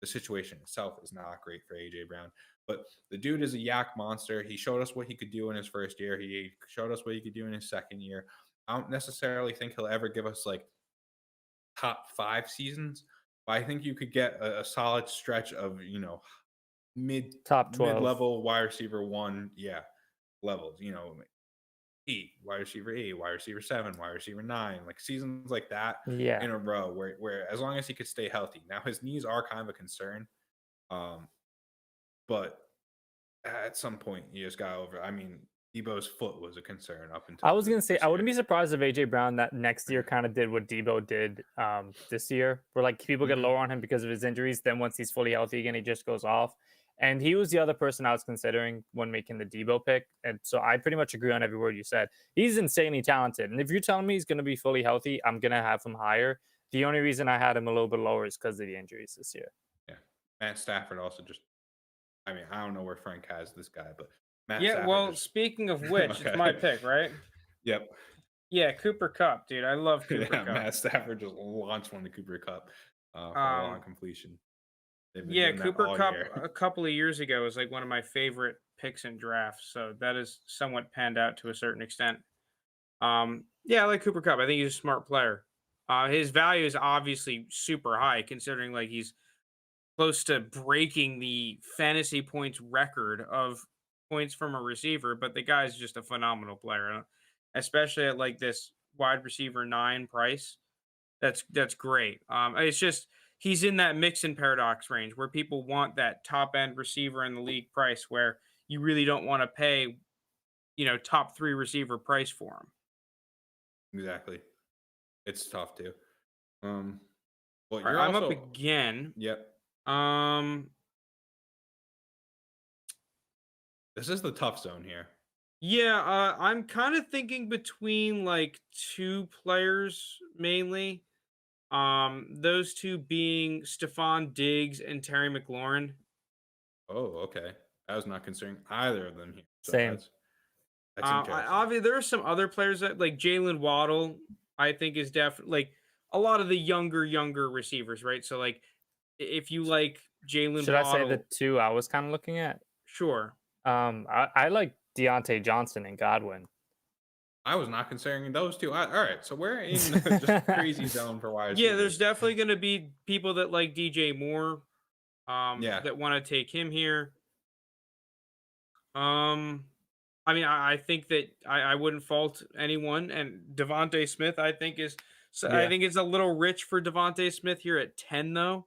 the situation itself is not great for AJ Brown. But the dude is a yak monster. He showed us what he could do in his first year. He showed us what he could do in his second year. I don't necessarily think he'll ever give us like top 5 seasons, but I think you could get a solid stretch of, top 12 mid-level wide receiver 1, levels, 8, wide receiver 8, wide receiver 7, wide receiver 9, like seasons like that in a row where as long as he could stay healthy. Now his knees are kind of a concern, but at some point he just got over. I mean, Deebo's foot was a concern up until. I was gonna say I wouldn't be surprised if AJ Brown that next year kind of did what Deebo did this year, where like people get lower on him because of his injuries. Then once he's fully healthy again, he just goes off. And he was the other person I was considering when making the Debo pick. And so I pretty much agree on every word you said. He's insanely talented. And if you're telling me he's going to be fully healthy, I'm going to have him higher. The only reason I had him a little bit lower is because of the injuries this year. Yeah. Matt Stafford also just, I mean, I don't know where Frank has this guy, but Matt Stafford speaking of which, okay. It's my pick, right? Yep. Yeah, Cooper Kupp, dude. I love Cooper Kupp. Matt Stafford just launched one to Cooper Kupp for a long completion. Yeah, Cooper Kupp a couple of years ago was like one of my favorite picks in drafts. So that is somewhat panned out to a certain extent. Yeah, I like Cooper Kupp. I think he's a smart player. His value is obviously super high, considering like he's close to breaking the fantasy points record of points from a receiver. But the guy's just a phenomenal player, especially at like this wide receiver 9 price. That's great. It's just he's in that Mixon paradox range where people want that top end receiver in the league price, where you really don't want to pay, top 3 receiver price for him. Exactly. It's tough too. Well, you're I'm up again. Yep. This is the tough zone here. Yeah, I'm kind of thinking between like 2 players mainly. Those 2 being Stephon Diggs and Terry McLaurin. Oh, okay. I was not considering either of them here. So same. That's interesting. Obviously, there are some other players that like Jalen Waddle. I think is definitely like a lot of the younger receivers, right? So like, if you like Jalen Waddle, should I say the 2 I was kind of looking at? Sure. I like Deontay Johnson and Godwin. I was not considering those 2. All right, so we're in just crazy zone for wide receivers. Yeah, there's definitely going to be people that like DJ Moore, that want to take him here. I mean, I think that I wouldn't fault anyone, and Devontae Smith, I think I think it's a little rich for Devontae Smith here at 10 though.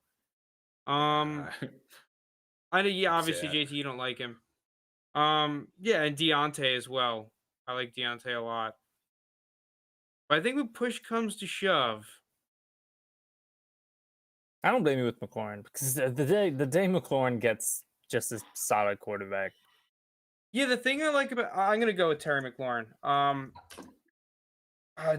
Obviously JT, you don't like him. Yeah, and Deontay as well. I like Deontay a lot. But I think when push comes to shove, I don't blame you with McLaurin, because the day McLaurin gets just a solid quarterback. Yeah, the thing I like about I'm gonna go with Terry McLaurin.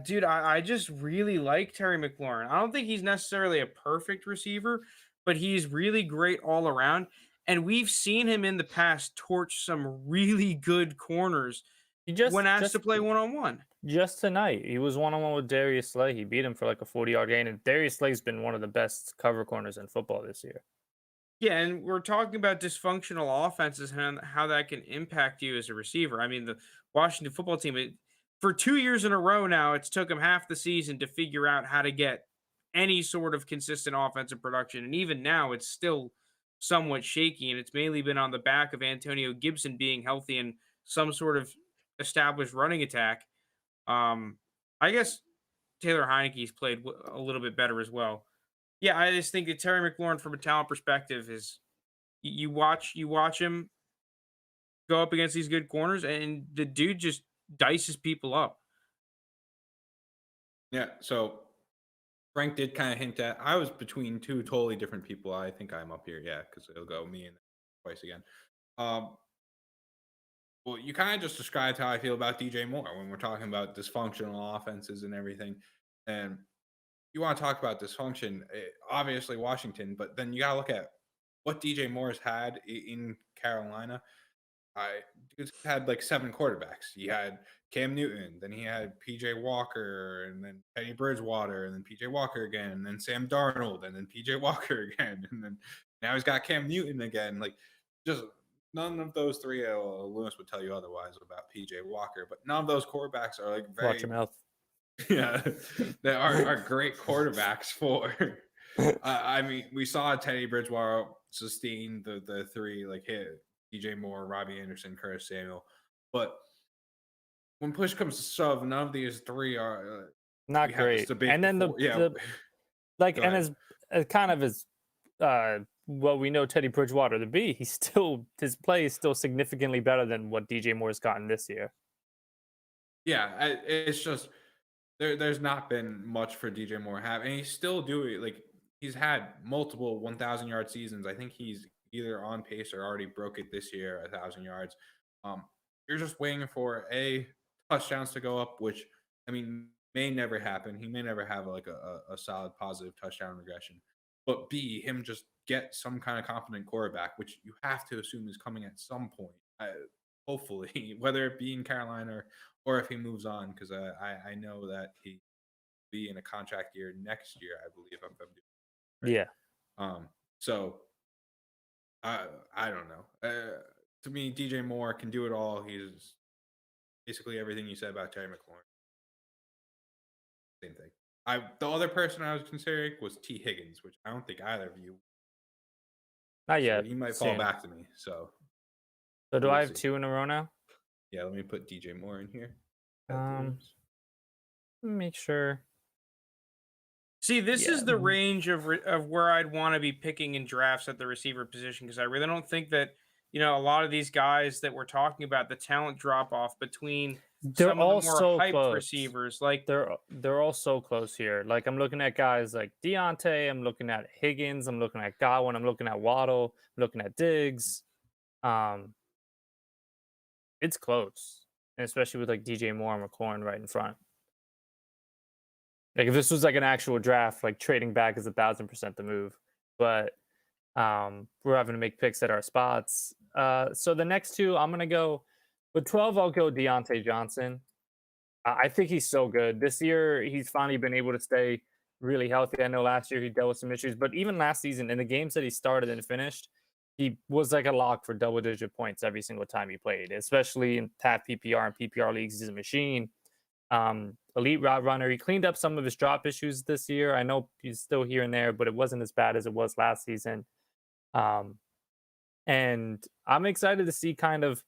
Dude, I just really like Terry McLaurin. I don't think he's necessarily a perfect receiver, but he's really great all around. And we've seen him in the past torch some really good corners when asked to play one-on-one. Just tonight, he was one-on-one with Darius Slay. He beat him for like a 40-yard gain, and Darius Slay's been one of the best cover corners in football this year. Yeah, and we're talking about dysfunctional offenses and how that can impact you as a receiver. I mean, the Washington football team, for 2 years in a row now, it's took them half the season to figure out how to get any sort of consistent offensive production. And even now, it's still somewhat shaky, and it's mainly been on the back of Antonio Gibson being healthy and some sort of established running attack. I guess Taylor Heineke's played a little bit better as well. Yeah, I just think that Terry McLaurin, from a talent perspective, is you watch him go up against these good corners, and the dude just dices people up. Yeah, so Frank did kind of hint at, I was between 2 totally different people. I think I'm up here, yeah, because it'll go me and twice again. Well, you kind of just described how I feel about DJ Moore when we're talking about dysfunctional offenses and everything. And you want to talk about dysfunction, obviously Washington, but then you got to look at what DJ Moore's had in Carolina. Dude's had like 7 quarterbacks. He had Cam Newton, then he had PJ Walker, and then Teddy Bridgewater, and then PJ Walker again, and then Sam Darnold, and then PJ Walker again, and then now he's got Cam Newton again. Like, just none of those 3. Lounis would tell you otherwise about PJ Walker, but none of those quarterbacks are like very. Watch your mouth. Yeah, they are great quarterbacks for. I mean, we saw Teddy Bridgewater sustain the 3 like hit. DJ Moore, Robbie Anderson, Curtis Samuel. But when push comes to shove, none of these 3 are not great. And then and as kind of as what we know Teddy Bridgewater to be, his play is still significantly better than what DJ Moore's gotten this year. Yeah, it's just there's not been much for DJ Moore and he's still doing, like, he's had multiple 1,000-yard seasons. I think he's either on pace or already broke it this year, 1,000 yards. You're just waiting for touchdowns to go up, which I mean may never happen. He may never have like a solid positive touchdown regression, but B, him just get some kind of competent quarterback, which you have to assume is coming at some point. Hopefully, whether it be in Carolina or if he moves on, because I know that he be in a contract year next year, I believe. If I'm doing right. Yeah. So I don't know. To me, DJ Moore can do it all. He's basically everything you said about Terry McLaurin. Same thing. The other person I was considering was T. Higgins, which I don't think either of you. Not yet. So he might fall back to me. So do I have 2 in a row now? Yeah, let me put DJ Moore in here. Make sure. See, this is the range of where I'd want to be picking in drafts at the receiver position, because I really don't think that, a lot of these guys that we're talking about, the talent drop off between some of the more hyped receivers, like they're all so close here. Like I'm looking at guys like Deontay, I'm looking at Higgins, I'm looking at Godwin, I'm looking at Waddle, I'm looking at Diggs. It's close, and especially with like DJ Moore and McLaurin right in front. Like if this was like an actual draft, like trading back is 1,000% the move. But we're having to make picks at our spots. So the next 2, I'm gonna go with 12. I'll go Deontay Johnson. I think he's so good this year. He's finally been able to stay really healthy. I know last year he dealt with some issues, but even last season in the games that he started and finished, he was like a lock for double-digit points every single time he played, especially in half PPR and PPR leagues. He's a machine. Elite route runner. He cleaned up some of his drop issues this year. I know he's still here and there, but it wasn't as bad as it was last season. And I'm excited to see kind of,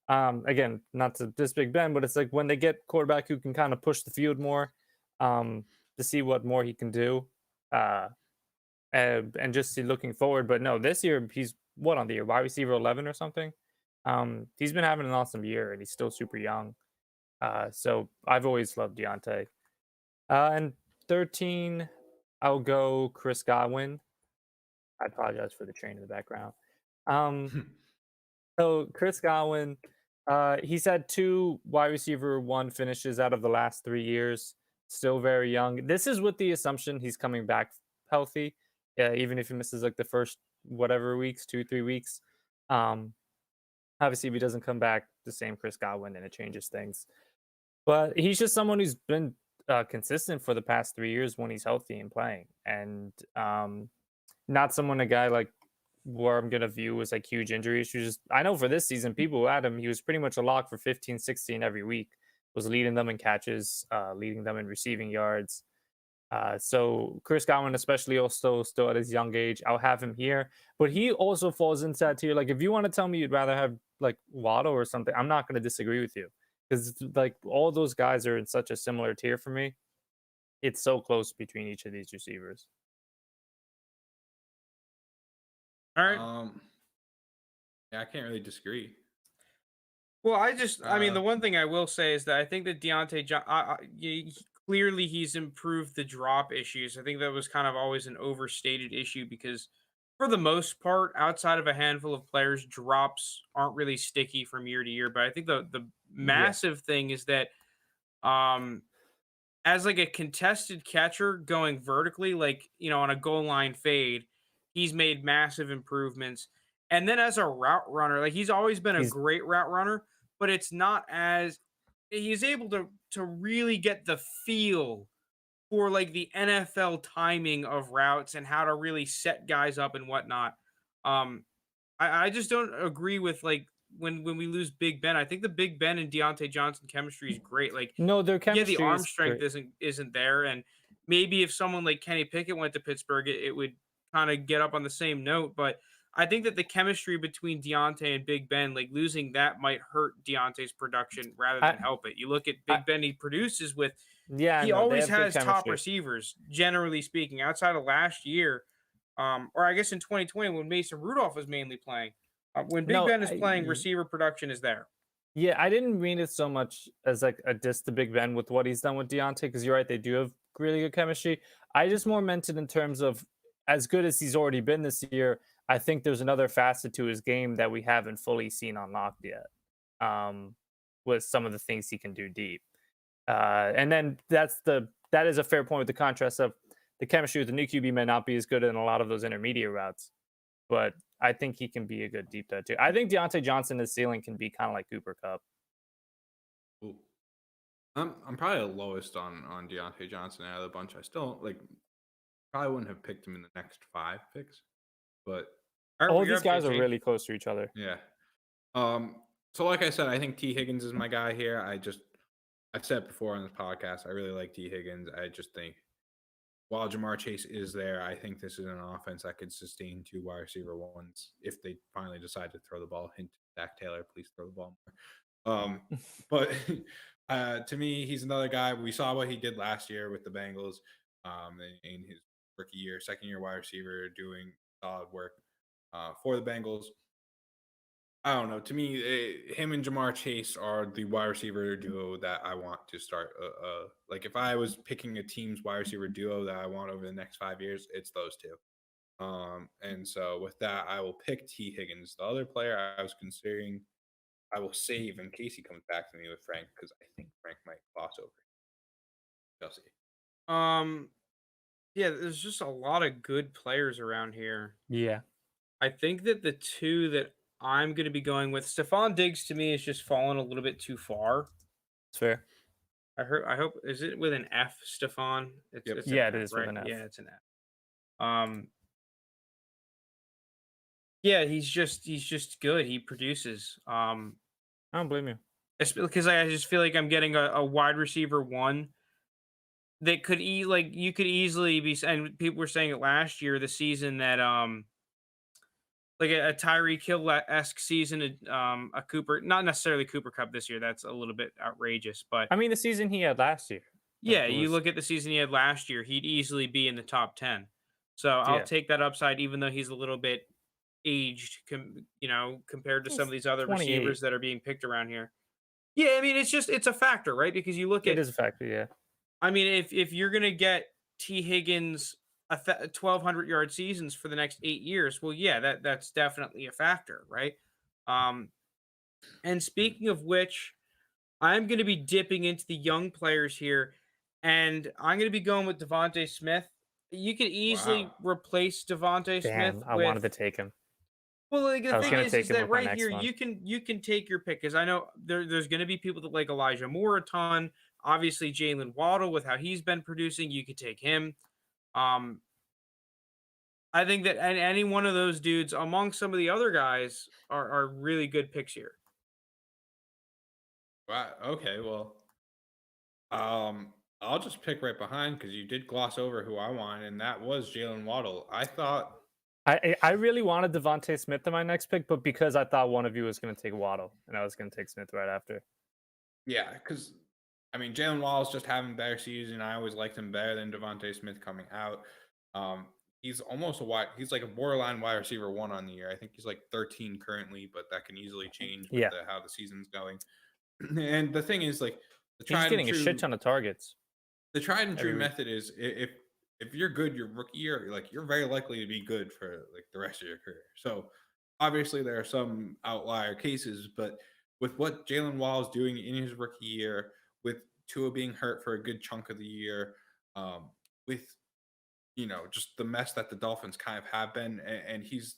again, not to diss Big Ben, but it's like when they get quarterback who can kind of push the field more, to see what more he can do, and just see looking forward. But no, this year he's on the year, wide receiver 11 or something. He's been having an awesome year, and he's still super young. So I've always loved Deontay. And 13, I'll go Chris Godwin. I apologize for the train in the background. So Chris Godwin, he's had 2 wide receiver 1 finishes out of the last 3 years. Still very young. This is with the assumption he's coming back healthy. Even if he misses like the first 2-3 weeks. Obviously, if he doesn't come back the same Chris Godwin, then it changes things. But he's just someone who's been consistent for the past 3 years when he's healthy and playing. And not a guy like where I'm going to view as like huge injury issues. I know for this season, people who had him, he was pretty much a lock for 15, 16 every week. Was leading them in catches, leading them in receiving yards. So Chris Godwin, especially also still at his young age, I'll have him here. But he also falls into that tier. Like if you want to tell me you'd rather have like Waddle or something, I'm not going to disagree with you. Because like all those guys are in such a similar tier for me. It's so close between each of these receivers. All right. Yeah, I can't really disagree. Well, I mean, the one thing I will say is that I think that Deontay clearly he's improved the drop issues. I think that was kind of always an overstated issue because for the most part, outside of a handful of players, drops aren't really sticky from year to year. But I think the massive thing is that as like a contested catcher going vertically, like, on a goal line fade, he's made massive improvements. And then as a route runner, like he's always been a great route runner, but it's not as he's able to really get the feel for like the NFL timing of routes and how to really set guys up and whatnot. I just don't agree with like when we lose Big Ben. I think the Big Ben and Deontay Johnson chemistry is great. Like no, their chemistry the arm strength isn't there. And maybe if someone like Kenny Pickett went to Pittsburgh, it would kind of get up on the same note. But I think that the chemistry between Deontay and Big Ben, like losing that might hurt Deontay's production rather than help it. You look at Big Ben, he produces with, he always has top receivers, generally speaking, outside of last year. Or I guess in 2020 when Mason Rudolph was mainly playing. When Big Ben is playing, receiver production is there. Yeah, I didn't mean it so much as like a diss to Big Ben with what he's done with Deontay, because you're right, they do have really good chemistry. I just more meant it in terms of as good as he's already been this year, I think there's another facet to his game that we haven't fully seen unlocked yet, with some of the things he can do deep. And then that is a fair point with the contrast of the chemistry with the new QB may not be as good in a lot of those intermediate routes, but I think he can be a good deep threat too. I think Deontay Johnson, his ceiling can be kind of like Cooper Kupp. Ooh. I'm probably the lowest on Deontay Johnson out of the bunch. I still probably wouldn't have picked him in the next 5 picks, but all these guys are really close to each other. Yeah. So like I said, I think T. Higgins is my guy here. I've said before on this podcast, I really like T. Higgins. I just think while Jamar Chase is there, I think this is an offense that could sustain 2 wide receiver ones if they finally decide to throw the ball. Hint, Zach Taylor, please throw the ball more. But to me, he's another guy. We saw what he did last year with the Bengals in his rookie year, second-year wide receiver, doing solid work for the Bengals. I don't know. To me, him and Jamar Chase are the wide receiver duo that I want to start. Like if I was picking a team's wide receiver duo that I want over the next 5 years, it's those two. And so with that, I will pick T. Higgins. The other player I was considering, I will save in case he comes back to me with Frank, because I think Frank might gloss over. We'll see. Yeah, there's just a lot of good players around here. Yeah. I think that the two that I'm going to be going with, Stephon Diggs to me is just fallen a little bit too far. It's fair. I hope, is it with an F, Stephon? It's yeah, it is, right? With an F. Yeah, it's an F. Yeah, he's just good. He produces. I don't blame you. Because I just feel like I'm getting a wide receiver one that could you could easily be, and people were saying it last year, the season that like a Tyreek Hill-esque season, a Cooper, not necessarily Cooper Kupp this year. That's a little bit outrageous, but I mean the season he had last year. Yeah, you look at the season he had last year, he'd easily be in the top 10. So I'll take that upside, even though he's a little bit aged, compared to some of these other 28. receivers that are being picked around here. Yeah, I mean, it's a factor, right? Because you look at it is a factor, yeah. I mean, if you're gonna get T. Higgins 1,200-yard seasons for the next 8 years, well, yeah, that's definitely a factor, right? And speaking of which, I'm gonna be dipping into the young players here, and I'm gonna be going with Devontae Smith. You could easily replace Devontae Smith. I wanted to take him. Well, the thing is that right here, you can take your pick, because I know there's going to be people that like Elijah Moore a ton. Obviously, Jalen Waddle, with how he's been producing, you could take him. I think that any one of those dudes, among some of the other guys, are really good picks here. Wow. Okay. Well, I'll just pick right behind, because you did gloss over who I wanted, and that was Jalen Waddle. I thought. I really wanted Devontae Smith in my next pick, but because I thought one of you was going to take Waddle, and I was going to take Smith right after. Yeah, because, I mean, Jalen Waddle's just having a better season. I always liked him better than Devontae Smith coming out. He's almost he's like a borderline wide receiver 1 on the year. I think he's like 13 currently, but that can easily change with how the season's going. And the thing is, like, he's getting a shit ton of targets. The tried and true method is if you're good your rookie year, like, you're very likely to be good for like the rest of your career. So obviously there are some outlier cases, but with what Jalen Waddle's doing in his rookie year, with Tua being hurt for a good chunk of the year, with just the mess that the Dolphins kind of have been, and he's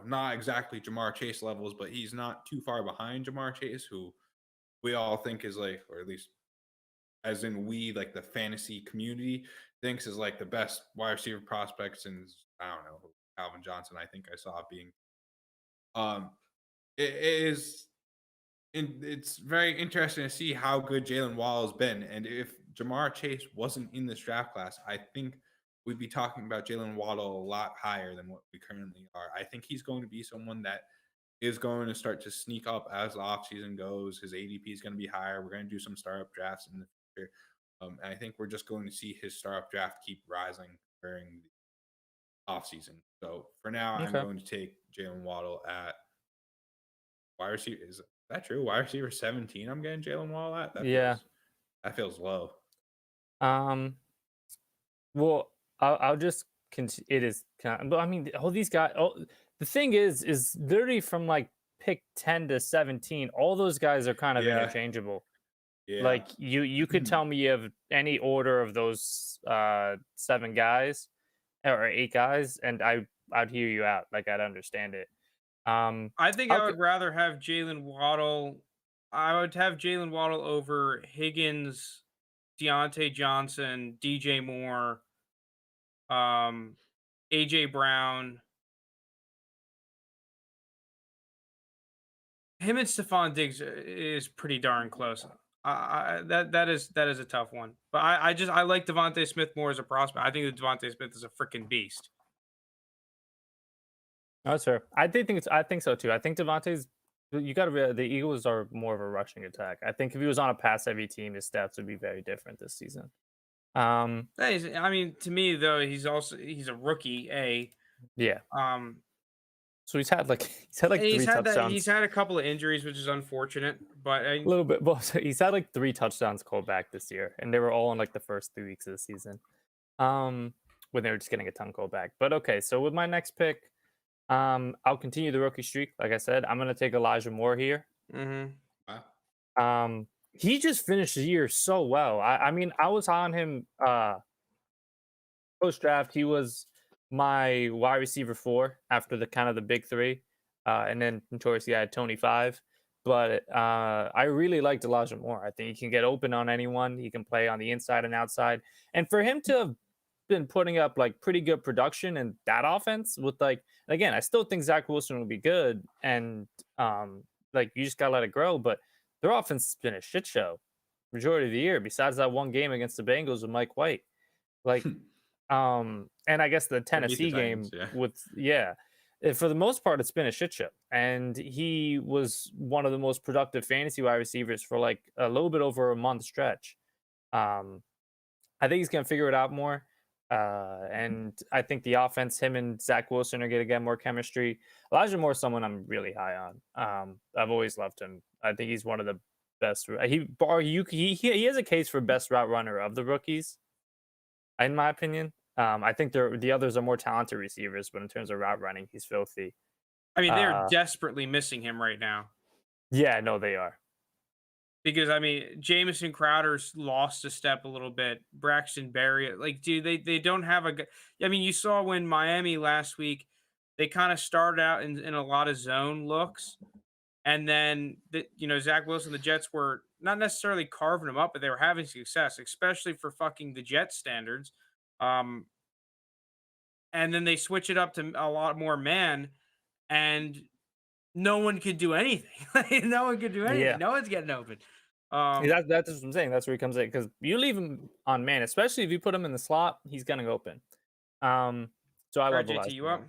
not exactly Jamar Chase levels, but he's not too far behind Jamar Chase, who we all think is like, or at least as in we, like the fantasy community, thinks is like the best wide receiver prospects since, I don't know, Calvin Johnson, I think I saw being. It's very interesting to see how good Jalen Waddle has been. And if Jamar Chase wasn't in this draft class, I think we'd be talking about Jalen Waddle a lot higher than what we currently are. I think he's going to be someone that is going to start to sneak up as the offseason goes. His ADP is going to be higher. We're going to do some startup drafts in the future. And I think we're just going to see his startup draft keep rising during the offseason. So for now, I'm going to take Jalen Waddle at wide receiver. Is that true? Wide receiver 17, I'm getting Jalen Waddle at? That feels low. Well, I'll just it is kind of, but I mean, all these guys. The thing is literally from like pick 10 to 17, all those guys are kind of interchangeable. Yeah. Like you could tell me you have any order of those 7 guys or 8 guys, and I'd hear you out. Like I'd understand it. I think I would rather have Jalen Waddle. I would have Jalen Waddle over Higgins, Deontay Johnson, DJ Moore, AJ Brown. Him and Stephon Diggs is pretty darn close. That is a tough one. But I like Devontae Smith more as a prospect. I think that Devontae Smith is a freaking beast. That's fair. I think so too. I think Devontae's. You got to. The Eagles are more of a rushing attack. I think if he was on a pass-heavy team, his stats would be very different this season. I mean, to me though, he's a rookie. Yeah. So he's had 3 touchdowns. He's had a couple of injuries, which is unfortunate, but a little bit. But he's had like 3 touchdowns called back this year, and they were all in like the first 3 weeks of the season, when they were just getting a ton called back. But okay, so with my next pick, I'll continue the rookie streak. Like I said, I'm gonna take Elijah Moore here. Wow. He just finished the year so well. I mean, I was on him post draft. He was my wide receiver 4 after the kind of the big 3, and then notoriously I had Tony 5. But I really liked Elijah Moore. I think he can get open on anyone. He can play on the inside and outside. And for him to have been putting up like pretty good production in that offense with like, again, I still think Zach Wilson will be good, and like you just gotta let it grow. But their offense has been a shit show majority of the year, besides that one game against the Bengals with Mike White. Like, and I guess the Tennessee game for the most part, it's been a shit show. And he was one of the most productive fantasy wide receivers for like a little bit over a month stretch. I think he's going to figure it out more. And I think the offense, him and Zach Wilson are going to get more chemistry. Elijah Moore is someone I'm really high on. I've always loved him. I think he's one of the best. He has a case for best route runner of the rookies, in my opinion. I think the others are more talented receivers, but in terms of route running, he's filthy. I mean, they're desperately missing him right now. Yeah, no, they are. Because, I mean, Jamison Crowder's lost a step a little bit. Braxton Berrios, like, dude, they don't have a... I mean, you saw when Miami last week, they kind of started out in a lot of zone looks. And then, Zach Wilson, the Jets were not necessarily carving them up, but they were having success, especially for fucking the Jets standards. And then they switch it up to a lot more man, and no one could do anything. No one could do anything. Yeah. No one's getting open. That's what I'm saying. That's where he comes in, because you leave him on man, especially if you put him in the slot, he's gonna go open. So I love JT, you up?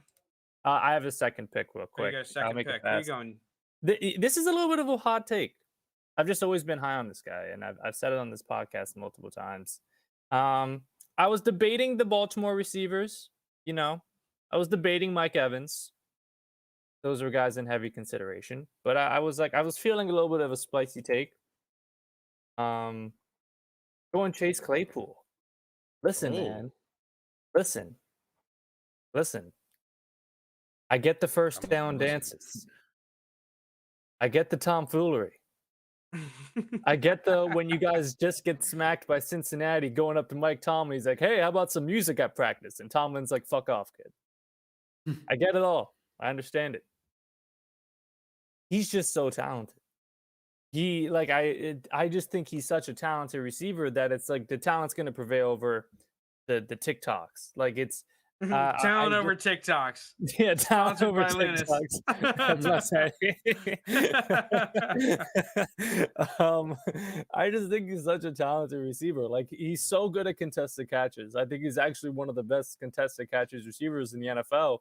I have a second pick real quick. You got a second pick. Where are you going? This is a little bit of a hot take. I've just always been high on this guy, and I've said it on this podcast multiple times. I was debating the Baltimore receivers. I was debating Mike Evans. Those were guys in heavy consideration, but I was feeling a little bit of a spicy take. Going Chase Claypool. Listen, man. Listen. I get the first down dances. I get the tomfoolery. I get when you guys just get smacked by Cincinnati going up to Mike Tomlin. He's like, hey, how about some music at practice? And Tomlin's like, fuck off, kid. I get it all. I understand it. He's just so talented. I just think he's such a talented receiver that it's like the talent's going to prevail over the TikToks. Like it's talent over TikToks. Yeah, talent over TikToks. I just think he's such a talented receiver. Like he's so good at contested catches. I think he's actually one of the best contested catches receivers in the NFL.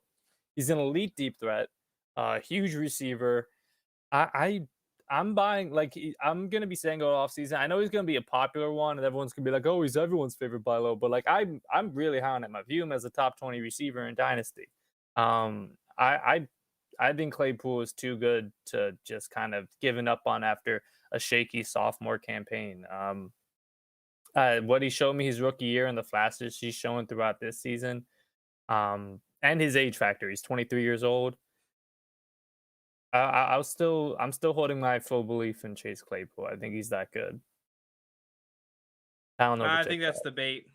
He's an elite deep threat, huge receiver. I'm buying, like, I'm going to be saying all off season. I know he's going to be a popular one, and everyone's going to be like, oh, he's everyone's favorite buy low. But, like, I'm really high on him. I view him as a top 20 receiver in Dynasty. I think Claypool is too good to just kind of giving up on after a shaky sophomore campaign. What he showed me his rookie year and the flashes he's showing throughout this season, And his age factor. He's 23 years old. I'm still holding my full belief in Chase Claypool. I think he's that good. I think that's the bait.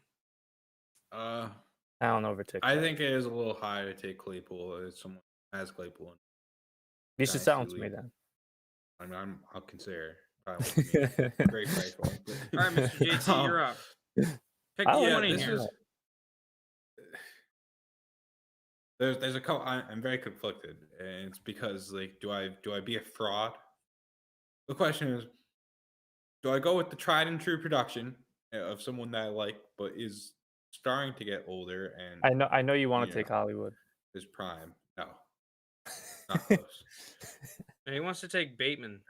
Talent over TikTok. I think it is a little high to take Claypool as someone as Claypool. You should sell him to me then. I mean, I'll consider. Great price point. All right, Mr. JT, you're up. Pick one in here. There's a couple. I'm very conflicted, and it's because like, do I be a fraud? The question is, do I go with the tried and true production of someone that I like, but is starting to get older? And I know you want to take Hollywood. His prime, no, not close. He wants to take Bateman.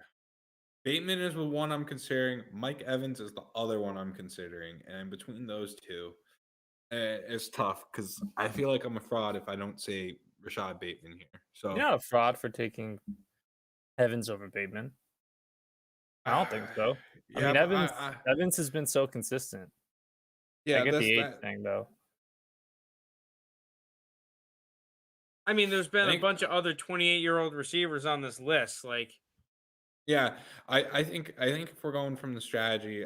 Bateman is the one I'm considering. Mike Evans is the other one I'm considering, and between those two, it's tough because I feel like I'm a fraud if I don't say Rashad Bateman here. So you're not a fraud for taking Evans over Bateman. I don't think so. Yeah, I mean, Evans has been so consistent. Yeah, I get the age thing though. I mean, there's been a bunch of other 28-year-old receivers on this list. Like, yeah, I think if we're going from the strategy,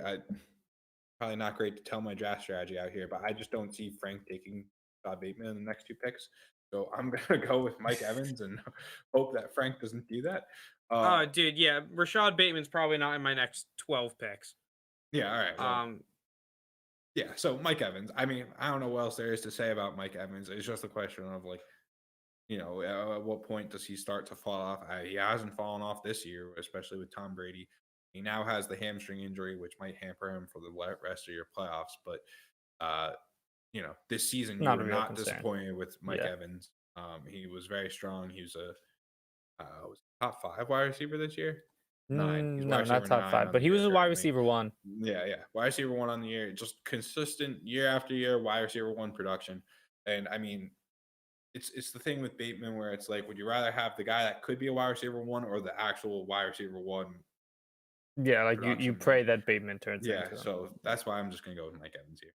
probably not great to tell my draft strategy out here, but I just don't see Frank taking Rashad Bateman in the next two picks. So I'm gonna go with Mike Evans and hope that Frank doesn't do that. Dude, yeah, Rashad Bateman's probably not in my next 12 picks. Yeah, all right. Well, yeah, so Mike Evans. I mean, I don't know what else there is to say about Mike Evans. It's just a question of like, at what point does he start to fall off? He hasn't fallen off this year, especially with Tom Brady. He now has the hamstring injury, which might hamper him for the rest of your playoffs. But, this season, you were not disappointed with Mike Evans. He was very strong. He was a top 5 wide receiver this year. 9. No, not top 5, but he was a wide receiver 1. Yeah. Wide receiver 1 on the year. Just consistent year after year, wide receiver 1 production. And, I mean, it's the thing with Bateman where it's like, would you rather have the guy that could be a wide receiver 1 or the actual wide receiver 1? Yeah, like you pray that Bateman turns into him. So that's why I'm just going to go with Mike Evans here.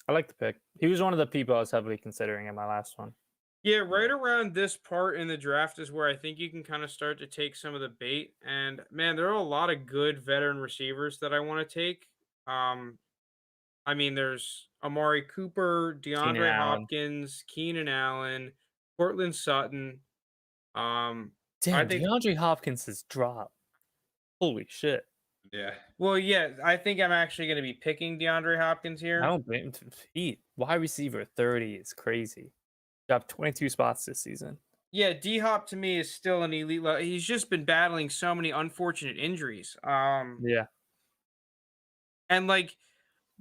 I like the pick. He was one of the people I was heavily considering in my last one. Yeah, right around this part in the draft is where I think you can kind of start to take some of the bait. And, man, there are a lot of good veteran receivers that I want to take. I mean, there's Amari Cooper, DeAndre Hopkins, Keenan Allen, Cortland Sutton. Damn, DeAndre Hopkins has dropped. Holy shit. Yeah. Well, yeah, I think I'm actually going to be picking DeAndre Hopkins here. I don't blame him. Wide receiver 30 is crazy. Dropped 22 spots this season. Yeah, D-Hop to me is still an elite level. He's just been battling so many unfortunate injuries. Yeah. And, like,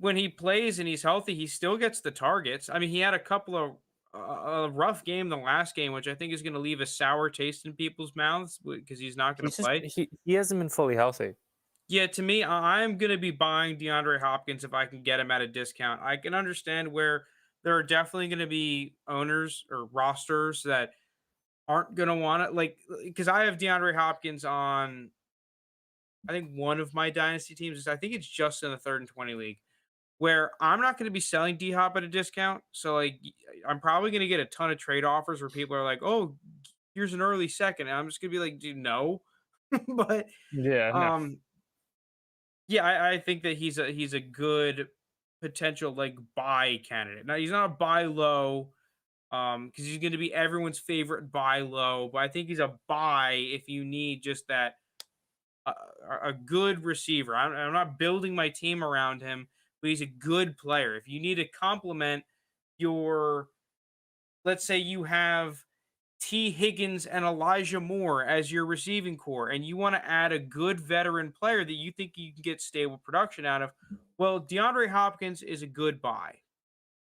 when he plays and he's healthy, he still gets the targets. I mean, he had a couple of a rough game the last game, which I think is going to leave a sour taste in people's mouths because he's not going to play. He hasn't been fully healthy. Yeah, to me, I'm going to be buying DeAndre Hopkins if I can get him at a discount. I can understand where there are definitely going to be owners or rosters that aren't going to want it. Like, because I have DeAndre Hopkins on, I think, one of my dynasty teams. I think it's just in the 3rd and 20 league, where I'm not going to be selling D-Hop at a discount. So, like, I'm probably going to get a ton of trade offers where people are like, oh, here's an early second. And I'm just going to be like, dude, no. But, yeah, I think that he's a good potential, like, buy candidate. Now, he's not a buy low because he's going to be everyone's favorite buy low. But I think he's a buy if you need just that a good receiver. I'm not building my team around him, but he's a good player. If you need to complement your, let's say you have T. Higgins and Elijah Moore as your receiving core, and you want to add a good veteran player that you think you can get stable production out of, well, DeAndre Hopkins is a good buy.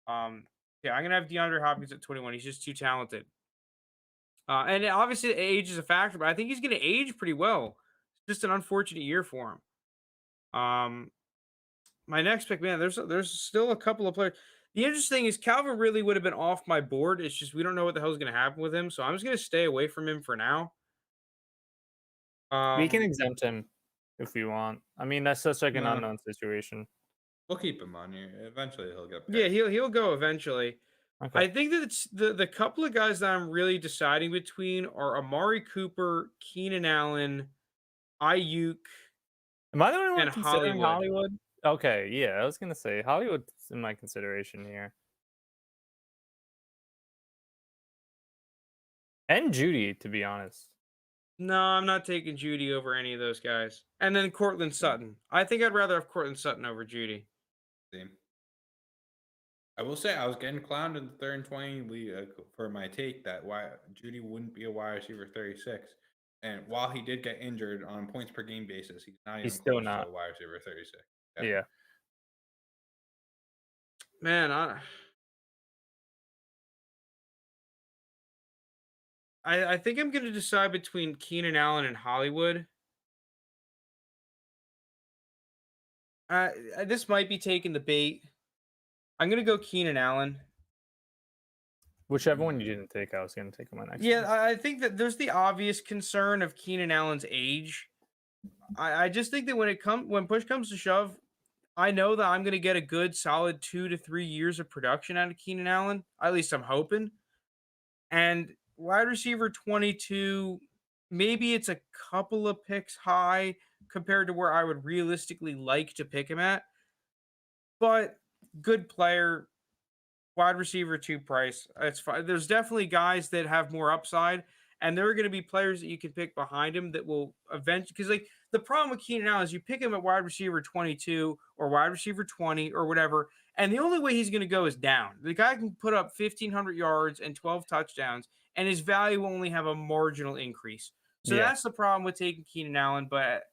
I'm going to have DeAndre Hopkins at 21. He's just too talented. And obviously age is a factor, but I think he's going to age pretty well. It's just an unfortunate year for him. My next pick, man, there's still a couple of players. The interesting thing is Calvin really would have been off my board. It's just we don't know what the hell is going to happen with him, so I'm just going to stay away from him for now. We can exempt him if we want. I mean, that's such like an unknown situation. We'll keep him on here. Eventually, he'll get. Yeah, he'll go eventually. Okay. I think that it's the couple of guys that I'm really deciding between are Amari Cooper, Keenan Allen, Ayuk, Am I the only one and considering Hollywood. Hollywood? Okay, yeah, I was gonna say Hollywood's in my consideration here. And Judy, to be honest. No, I'm not taking Judy over any of those guys. And then Cortland Sutton. I think I'd rather have Cortland Sutton over Judy. Same. I will say I was getting clowned in the 3rd and 20 for my take that why Judy wouldn't be a wide receiver 36. And while he did get injured on points per game basis, he's not even still close not. to a wide receiver 36. Yeah. Man, I think I'm going to decide between Keenan Allen and Hollywood. This might be taking the bait. I'm going to go Keenan Allen. Whichever one you didn't take, I was going to take on my next Yeah, one. I think that there's the obvious concern of Keenan Allen's age. I just think that when push comes to shove, I know that I'm going to get a good solid 2 to 3 years of production out of Keenan Allen. At least I'm hoping. And wide receiver 22, maybe it's a couple of picks high compared to where I would realistically like to pick him at. But good player, wide receiver 2 price. It's fine. There's definitely guys that have more upside, and there are going to be players that you can pick behind him that will eventually. Because like the problem with Keenan Allen is you pick him at wide receiver 22 or wide receiver 20 or whatever, and the only way he's going to go is down. The guy can put up 1,500 yards and 12 touchdowns, and his value will only have a marginal increase. So that's the problem with taking Keenan Allen. But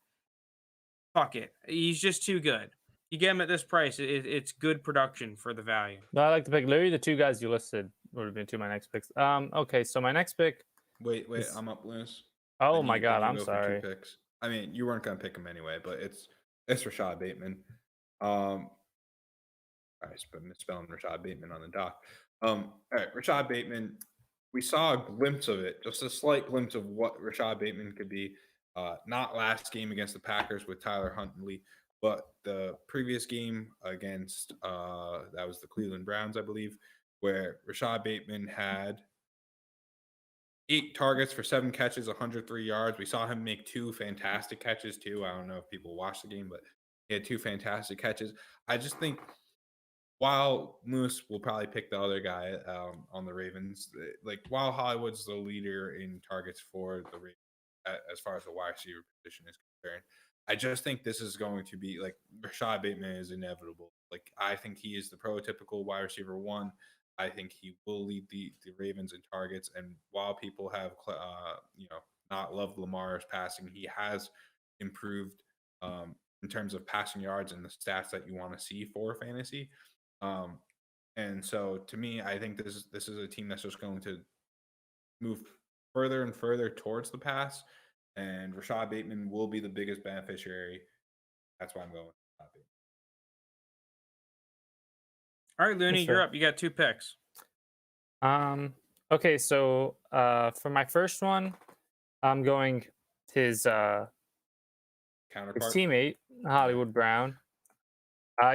fuck it, he's just too good. You get him at this price, it's good production for the value. No, I like to pick literally the 2 guys you listed would have been 2 of my next picks. Okay, so my next pick. Wait, I'm up, Lounis. Oh my god, I'm sorry. Picks. I mean, you weren't gonna pick him anyway, but it's Rashad Bateman. I misspelling Rashad Bateman on the doc. All right, Rashad Bateman. We saw a glimpse of it, just a slight glimpse of what Rashad Bateman could be. Not last game against the Packers with Tyler Huntley, but the previous game against that was the Cleveland Browns, I believe, where Rashad Bateman had 8 targets for 7 catches, 103 yards. We saw him make 2 fantastic catches too. I don't know if people watched the game, but he had 2 fantastic catches. I just think while Moose will probably pick the other guy on the Ravens, like while Hollywood's the leader in targets for the Ravens as far as the wide receiver position is concerned, I just think this is going to be like Rashad Bateman is inevitable. Like I think he is the prototypical wide receiver 1. I think he will lead the Ravens in targets. And while people have not loved Lamar's passing, he has improved in terms of passing yards and the stats that you want to see for fantasy. And so to me, I think this is a team that's just going to move further and further towards the pass, and Rashad Bateman will be the biggest beneficiary. That's why I'm going with Rashad Bateman. All right, Looney, you're up. You got 2 picks. Okay, so for my first one, I'm going his teammate, Hollywood Brown.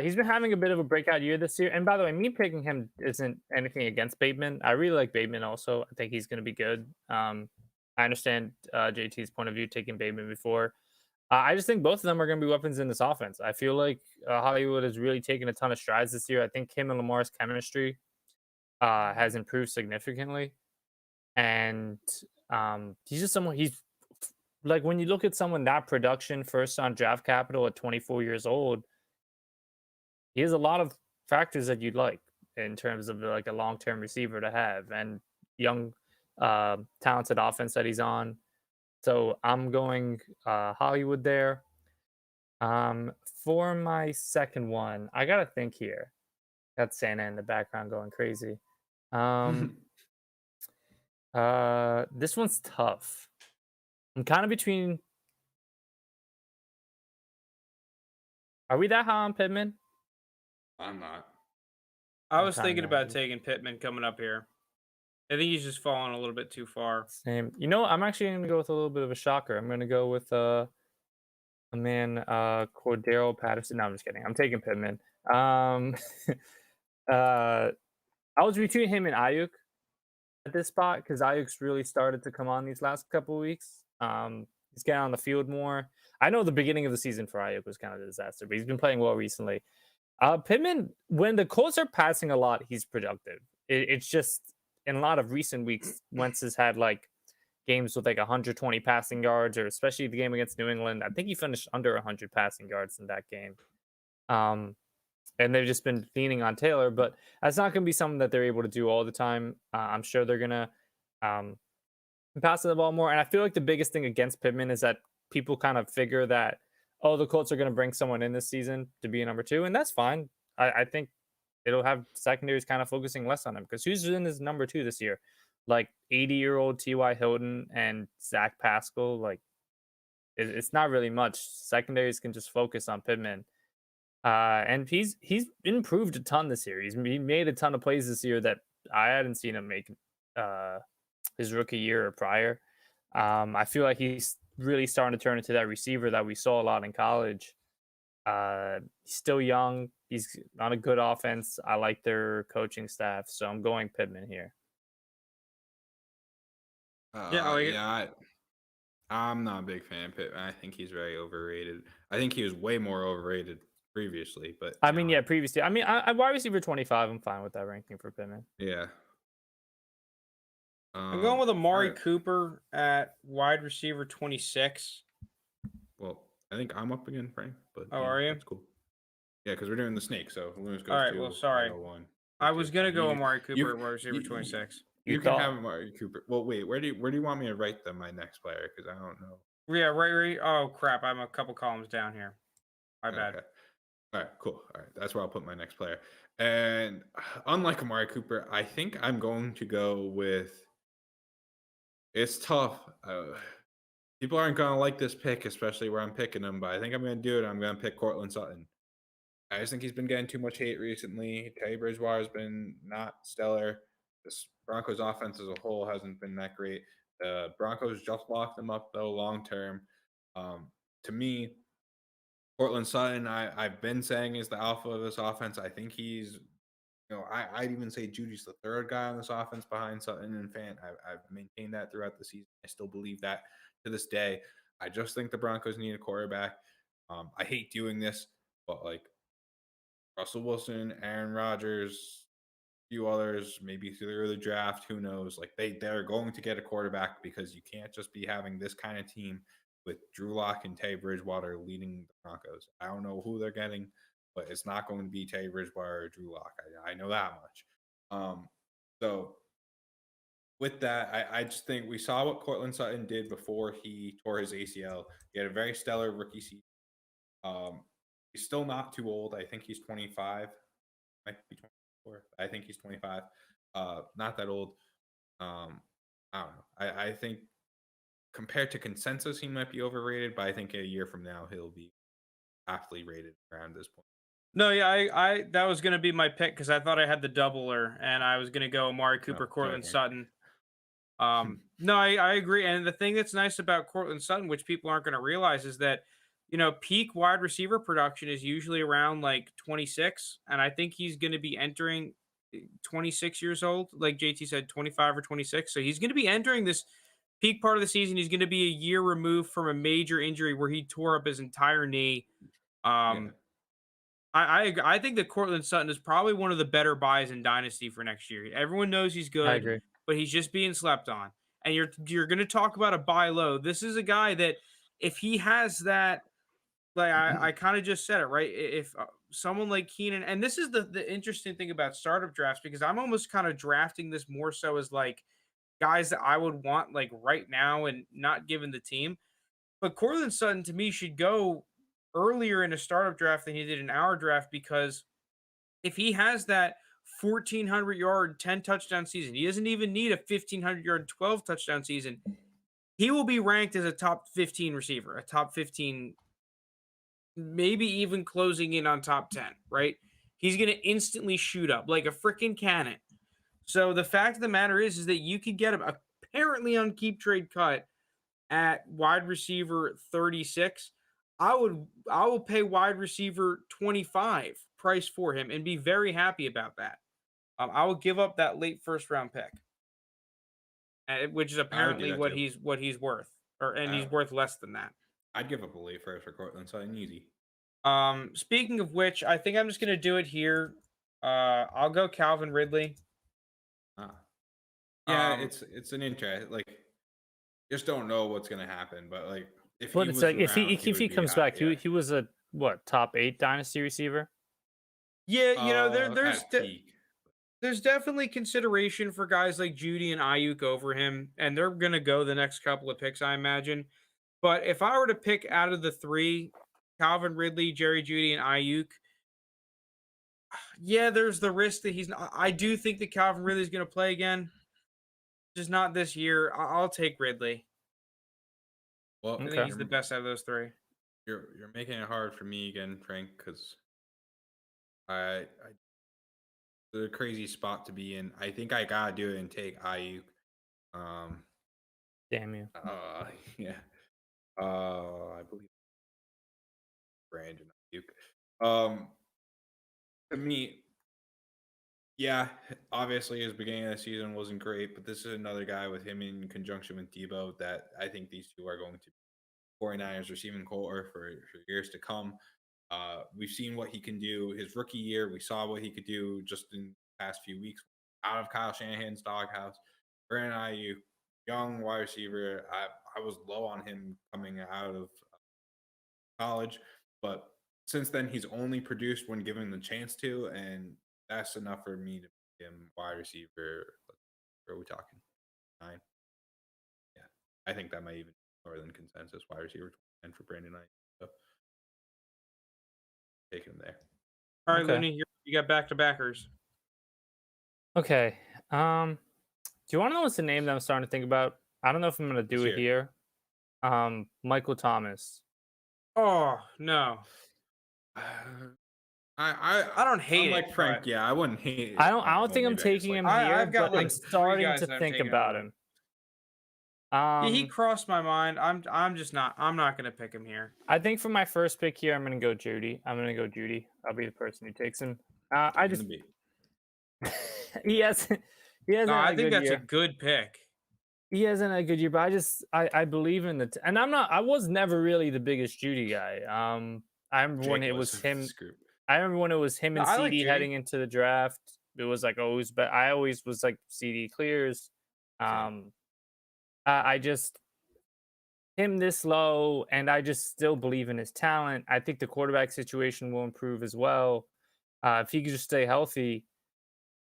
He's been having a bit of a breakout year this year. And by the way, me picking him isn't anything against Bateman. I really like Bateman also. I think he's going to be good. I understand JT's point of view taking Bateman before. I just think both of them are going to be weapons in this offense. I feel like Hollywood has really taken a ton of strides this year. I think him and Lamar's chemistry has improved significantly. And he's just someone, he's like, when you look at someone that production first on draft capital at 24 years old, he has a lot of factors that you'd like in terms of like a long-term receiver to have and young, talented offense that he's on. So I'm going Hollywood there. For my second one, I got to think here. Got Santa in the background going crazy. This one's tough. I'm kind of between. Are we that high on Pittman? I'm not. I was thinking about taking Pittman coming up here. I think he's just falling a little bit too far. Same. You know, I'm actually going to go with a little bit of a shocker. I'm going to go with a man, Cordero Patterson. No, I'm just kidding. I'm taking Pittman. I was between him and Ayuk at this spot because Ayuk's really started to come on these last couple of weeks. He's getting on the field more. I know the beginning of the season for Ayuk was kind of a disaster, but he's been playing well recently. Pittman, when the Colts are passing a lot, he's productive. It's just in a lot of recent weeks, Wentz has had like games with like 120 passing yards, or especially the game against New England. I think he finished under 100 passing yards in that game. And they've just been leaning on Taylor, but that's not going to be something that they're able to do all the time. I'm sure they're going to pass the ball more. And I feel like the biggest thing against Pittman is that people kind of figure that, oh, the Colts are going to bring someone in this season to be a number 2, and that's fine. I think it'll have secondaries kind of focusing less on him, because who's in his number 2 this year? Like 80-year-old T.Y. Hilton and Zach Pascal. Like, it's not really much. Secondaries can just focus on Pittman. And he's improved a ton this year. He made a ton of plays this year that I hadn't seen him make his rookie year or prior. I feel like he's really starting to turn into that receiver that we saw a lot in college. He's still young. He's on a good offense. I like their coaching staff, so I'm going Pittman here. I'm not a big fan of Pittman. I think he's very overrated. I think he was way more overrated previously, but previously. I mean, I wide receiver 25. I'm fine with that ranking for Pittman. Yeah. I'm going with Amari Cooper at wide receiver 26. Well, I think I'm up again, Frank. But are you? That's cool. Yeah, because we're doing the snake. So Lounis goes. All right. Well, sorry. I was gonna go Amari Cooper at wide receiver 26. You can have Amari Cooper. Well, wait. Where do you want me to write my next player? Because I don't know. Yeah, right. Oh crap! I'm a couple columns down here. My bad. Okay. All right, cool. All right, that's where I'll put my next player. And unlike Amari Cooper, I think I'm going to go with. It's tough. People aren't going to like this pick, especially where I'm picking him, but I think I'm going to do it. I'm going to pick Courtland Sutton. I just think he's been getting too much hate recently. Teddy Bridgewater's been not stellar. This Broncos offense as a whole hasn't been that great. The Broncos just locked them up, though, long term. To me, Courtland Sutton, I've been saying is the alpha of this offense. I think he's, I'd even say Judy's the third guy on this offense behind Sutton and Fant. I've maintained that throughout the season. I still believe that to this day. I just think the Broncos need a quarterback. I hate doing this, but like Russell Wilson, Aaron Rodgers, a few others, maybe through the early draft, who knows? Like they're going to get a quarterback, because you can't just be having this kind of team with Drew Lock and Teddy Bridgewater leading the Broncos. I don't know who they're getting, but it's not going to be Teddy Bridgewater or Drew Lock. I know that much. So with that, I just think we saw what Courtland Sutton did before he tore his ACL. He had a very stellar rookie season. He's still not too old. I think he's 25. Might be 24. I think he's 25. Not that old. I don't know. I think compared to consensus, he might be overrated, but I think a year from now he'll be aptly rated around this point. No, yeah, I that was going to be my pick, because I thought I had the doubler, and I was going to go Amari Cooper, Courtland Sutton. No, I agree. And the thing that's nice about Courtland Sutton, which people aren't going to realize, is that, peak wide receiver production is usually around like 26. And I think he's going to be entering 26 years old, like JT said, 25 or 26. So he's going to be entering this peak part of the season. He's going to be a year removed from a major injury where he tore up his entire knee. I think that Courtland Sutton is probably one of the better buys in Dynasty for next year. Everyone knows he's good. I agree. But he's just being slept on. And you're going to talk about a buy low. This is a guy that if he has that, like I kind of just said it, right? If someone like Keenan, and this is the interesting thing about startup drafts, because I'm almost kind of drafting this more so as like guys that I would want like right now and not given the team. But Courtland Sutton to me should go earlier in a startup draft than he did in our draft, because if he has that 1,400 yard, 10 touchdown season, he doesn't even need a 1,500 yard, 12 touchdown season. He will be ranked as a top 15 receiver, a top 15, maybe even closing in on top 10, right? He's going to instantly shoot up like a freaking cannon. So the fact of the matter is that you could get him apparently on keep trade cut at wide receiver 36. I will pay wide receiver 25 price for him and be very happy about that. I would give up that late first round pick, which is apparently what he's worth, and he's worth less than that. I'd give up a late first for Cortland Sutton easy. Speaking of which, I think I'm just gonna do it here. I'll go Calvin Ridley. Yeah, it's an interest. Like, just don't know what's gonna happen. But like, if he comes back, he was a top 8 dynasty receiver. Yeah, there's definitely consideration for guys like Judy and Ayuk over him, and they're gonna go the next couple of picks, I imagine. But if I were to pick out of the 3, Calvin Ridley, Jerry Judy, and Ayuk, yeah, there's the risk that he's not. I do think that Calvin Ridley is going to play again, just not this year. I'll take Ridley. Well, I think he's the best out of those 3. You're making it hard for me again, Frank, because the crazy spot to be in. I think I gotta do it and take Ayuk. Damn you. Yeah. I believe Brandon Ayuk. To me, yeah, obviously his beginning of the season wasn't great, but this is another guy with him in conjunction with Debo that I think these two are going to be 49ers receiving core for years to come. We've seen what he can do his rookie year. We saw what he could do just in the past few weeks out of Kyle Shanahan's doghouse. Brandon Ayuk, young wide receiver. I was low on him coming out of college, but since then he's only produced when given the chance to, and that's enough for me to make him wide receiver. What are we talking? 9? Yeah, I think that might even be more than consensus wide receiver 29 for Brandon Knight. So take him there. All right, Looney, you got back-to-backers. Okay. Do you want to know what's the name that I'm starting to think about? I don't know if I'm going to do it here. Michael Thomas. Oh no. I don't hate it. Like Frank, yeah, I wouldn't hate it. I don't think I'm taking him here, but I'm starting to think about him. He crossed my mind. I'm just not. I'm not going to pick him here. I think for my first pick here, I'm going to go Judy. I'll be the person who takes him. He hasn't. I think that's a good pick. He hasn't a good year, but I believe in it. And I was never really the biggest Judy guy. I remember when it was him. I remember when it was him and CD heading into the draft. It was like always, but I always was like CD clears. I just him this low, and I just still believe in his talent. I think the quarterback situation will improve as well if he could just stay healthy.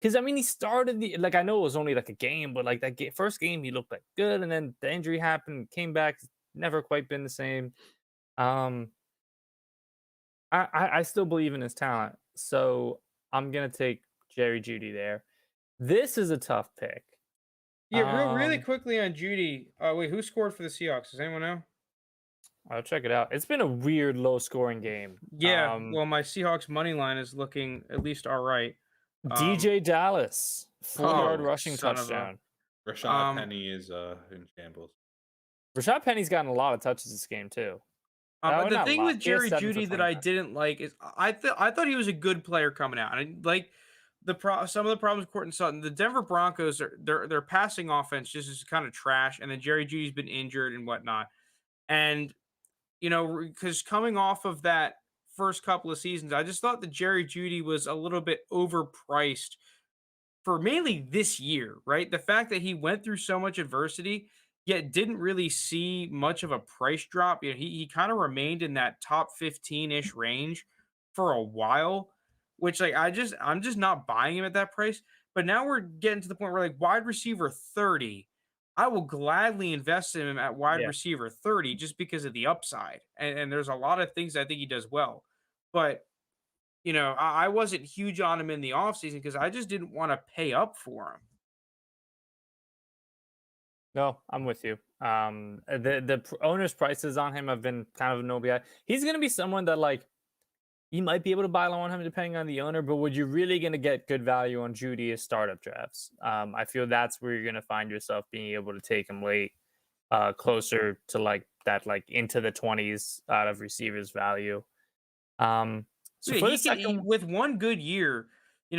Because I mean, he started I know it was only like a game, but like that first game he looked like good, and then the injury happened, came back, never quite been the same. I still believe in his talent, so I'm gonna take Jerry Judy there. This is a tough pick. Yeah, really quickly on Judy. Wait, who scored for the Seahawks? Does anyone know? I'll check it out. It's been a weird low-scoring game. Yeah, well, my Seahawks money line is looking at least all right. DJ Dallas, 4-yard rushing touchdown. Rashad Penny is in shambles. Rashad Penny's gotten a lot of touches this game too. The thing with Jerry Judy that I didn't like is I thought he was a good player coming out, and like some of the problems with Cortland Sutton. The Denver Broncos their passing offense just is kind of trash, and then Jerry Judy's been injured and whatnot, and because coming off of that first couple of seasons, I just thought that Jerry Judy was a little bit overpriced for mainly this year, right? The fact that he went through so much adversity, yet didn't really see much of a price drop. He kind of remained in that top 15-ish range for a while, which I'm just not buying him at that price. But now we're getting to the point where like wide receiver 30, I will gladly invest in him at wide receiver 30 just because of the upside. And there's a lot of things I think he does well. But, I wasn't huge on him in the offseason because I just didn't want to pay up for him. No, I'm with you. The owner's prices on him have been kind of no BI. He's going to be someone that you might be able to buy low on him depending on the owner, but would you really going to get good value on Judy as startup drafts? I feel that's where you're going to find yourself being able to take him late, closer to that into the 20s out of receivers value. With one good year,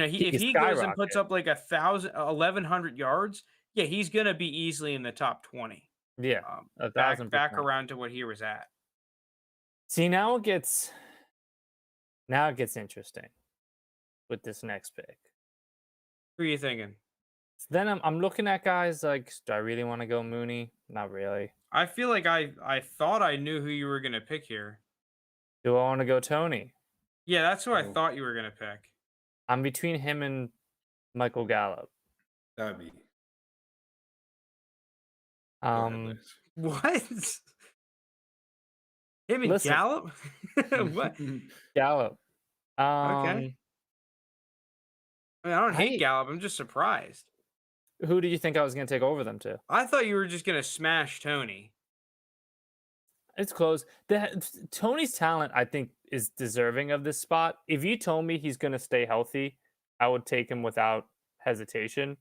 if he goes and puts up like 1,100 yards, yeah, he's gonna be easily in the top 20. Yeah, back around to what he was at. See, now it gets interesting with this next pick. Who are you thinking? So then I'm looking at guys like, do I really want to go Mooney? Not really. I feel like I thought I knew who you were gonna pick here. Do I want to go Tony? Yeah, that's who I thought you were gonna pick. I'm between him and Michael Gallup. That'd be. What? Him and Gallup? What? Gallup. Okay. I mean, I don't hate Gallup. I'm just surprised. Who do you think I was going to take over them to? I thought you were just going to smash Tony. It's close. Tony's talent, I think, is deserving of this spot. If you told me he's going to stay healthy, I would take him without hesitation.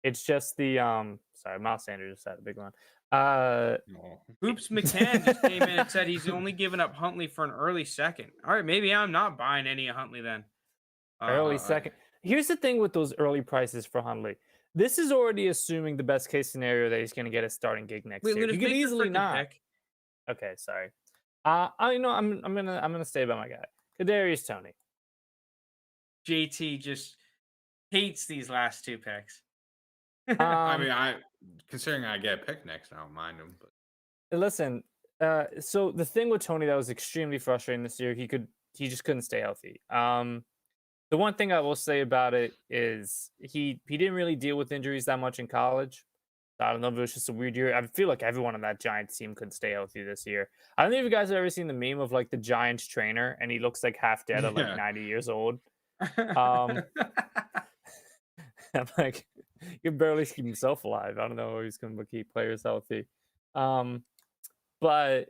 It's just the sorry, Miles Sanders just had a big one. Hoops McCann just came in and said he's only given up Huntley for an early second. All right, maybe I'm not buying any of Huntley then. Early second. Here's the thing with those early prices for Huntley. This is already assuming the best case scenario that he's going to get a starting gig next year. You could easily not. Pick. Okay, sorry. I'm gonna stay by my guy. Kadarius Toney. JT just hates these last two picks. I mean, considering I get a pick next, I don't mind him. But listen, so the thing with Toney that was extremely frustrating this year, he just couldn't stay healthy. The one thing I will say about it is he didn't really deal with injuries that much in college. I don't know if it was just a weird year. I feel like everyone on that Giants team couldn't stay healthy this year. I don't know if you guys have ever seen the meme of like the Giants trainer and he looks like half dead at like 90 years old. I'm like, he can barely keep himself alive. I don't know how he's going to keep players healthy. But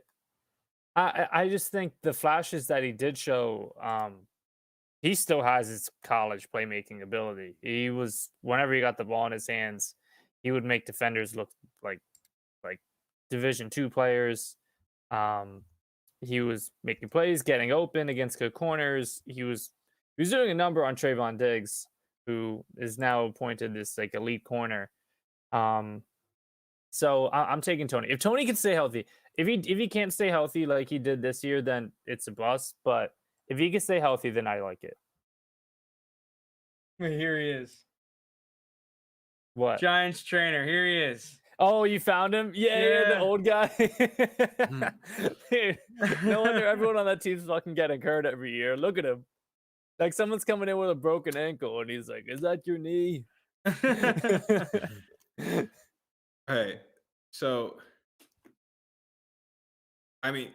I just think the flashes that he did show, he still has his college playmaking ability. He was, whenever he got the ball in his hands, he would make defenders look like Division II players. He was making plays, getting open against good corners. He was doing a number on Trayvon Diggs, who is now appointed this like elite corner. So I'm taking Tony. If Tony can stay healthy, if he can't stay healthy like he did this year, then it's a bust. But if he can stay healthy, then I like it. Here he is. What? Giants trainer. Here he is. Oh, you found him? Yeah. The old guy. Dude, no wonder everyone on that team's fucking getting hurt every year. Look at him. Like someone's coming in with a broken ankle and he's like, "Is that your knee?" Hey, so I mean,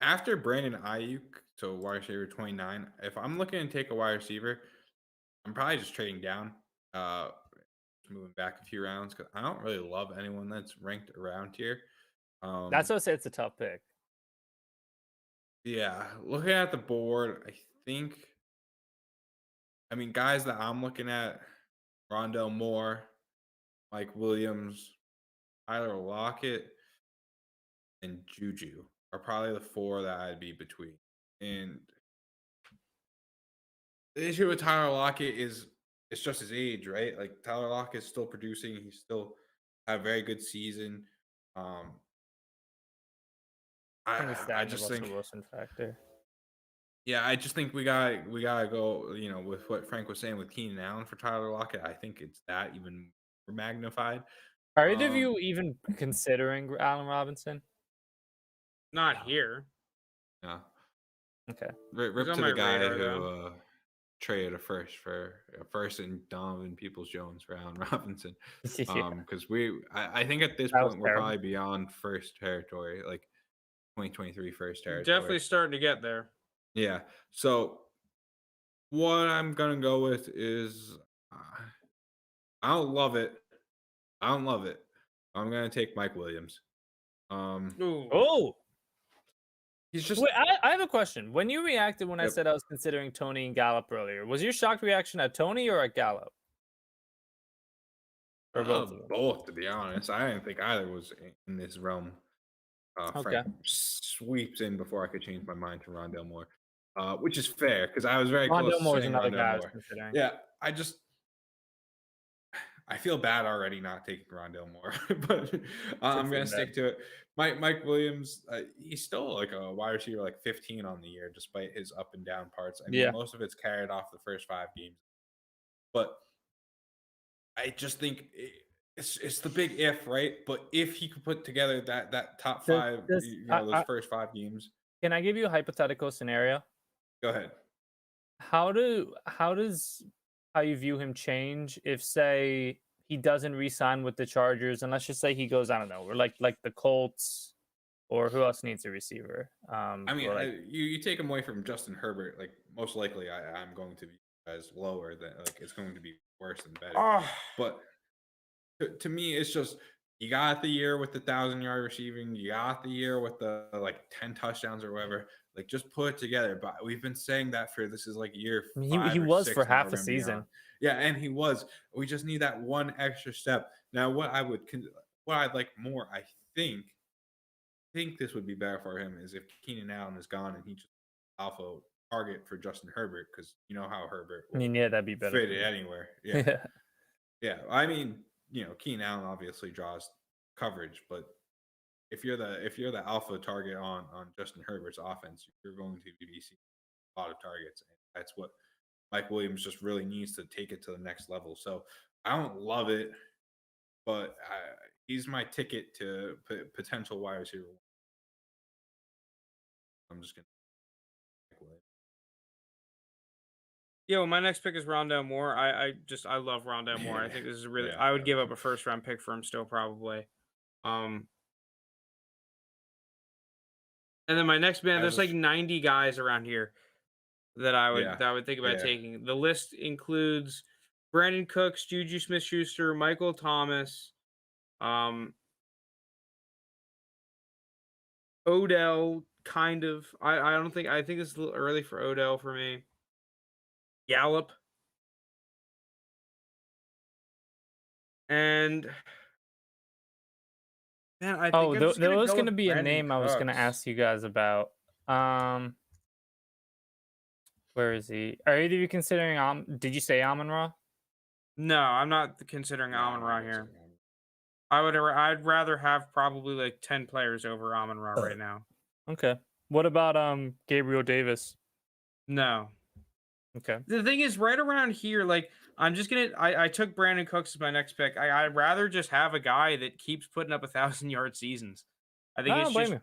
after Brandon Ayuk, so wide receiver 29, if I'm looking to take a wide receiver, I'm probably just trading down, moving back a few rounds because I don't really love anyone that's ranked around here. That's what I say. It's a tough pick. Yeah, looking at the board, I mean, guys that I'm looking at, Rondell Moore, Mike Williams, Tyler Lockett, and Juju are probably the four that I'd be between. And the issue with Tyler Lockett is it's just his age, right? Like Tyler Lockett is still producing. He still had a very good season. I just think Wilson factor. Yeah, I just think we gotta go, with what Frank was saying with Keenan Allen for Tyler Lockett. I think it's that even more magnified. Are either of you even considering Allen Robinson? Not here. No. Okay. Rip to the guy who traded a first and Donovan Peoples-Jones for Allen Robinson. Because I think at this point we're probably beyond first territory, like 2023 first territory. Definitely starting to get there. Yeah. So what I'm gonna go with is I don't love it. I'm gonna take Mike Williams. Oh. He's just. Wait, I have a question. When you reacted when I said I was considering Tony and Gallup earlier, was your shocked reaction at Tony or at Gallup? Or both? Both, to be honest. I didn't think either was in this realm. Frank sweeps in before I could change my mind to Rondell Moore. which is fair because I was very close to Rondale Moore is saying another guy I Rondale was Moore. considering. Yeah, I feel bad already not taking Rondale Moore, but I'm gonna stick to it. Mike Williams, he's still like a wide receiver, like 15 on the year, despite his up and down parts. I mean, most of it's carried off the first 5 games, but I just think it's the big if, right? But if he could put together that top 5, those first 5 games. Can I give you a hypothetical scenario? Go ahead. How does how you view him change if, say, he doesn't re-sign with the Chargers, and let's just say he goes, I don't know, or like the Colts, or who else needs a receiver? I mean, you take him away from Justin Herbert, like most likely I'm going to be as lower than like it's going to be worse than better. But to me, it's just you got the year with the 1,000-yard receiving, you got the year with the like 10 touchdowns or whatever. Like just put it together. But we've been saying that for this is like year 5 he was 6 for half a season. Yeah, and he was. We just need that one extra step. Now, what I'd like more, I think this would be better for him is if Keenan Allen is gone and he just alpha target for Justin Herbert because you know how Herbert. I mean, yeah, that'd be better. Fit it anywhere. Yeah, yeah. I mean, Keenan Allen obviously draws coverage, but if you're the alpha target on Justin Herbert's offense, you're going to be seeing a lot of targets, and that's what Mike Williams just really needs to take it to the next level. So I don't love it, but he's my ticket to potential wide receiver. I'm just gonna. Yo, my next pick is Rondale Moore. I love Rondale Moore. I think this is really. I would give up a first round pick for him still probably. And then my next man, there's like 90 guys around here that I would think about taking. The list includes Brandon Cooks, Juju Smith-Schuster, Michael Thomas, Odell, kind of. I think it's a little early for Odell for me. Gallup. And man, I think there was going to be Brandon a name Cooks. I was going to ask you guys about. Where is he? Are either of you considering did you say Amon-Ra? No, I'm not considering Amon-Ra here. I'd rather have probably like 10 players over Amon-Ra right now. Okay. What about Gabriel Davis? No. Okay. The thing is, right around here, like I'm just gonna. I took Brandon Cooks as my next pick. I'd rather just have a guy that keeps putting up 1,000-yard seasons. I think it's just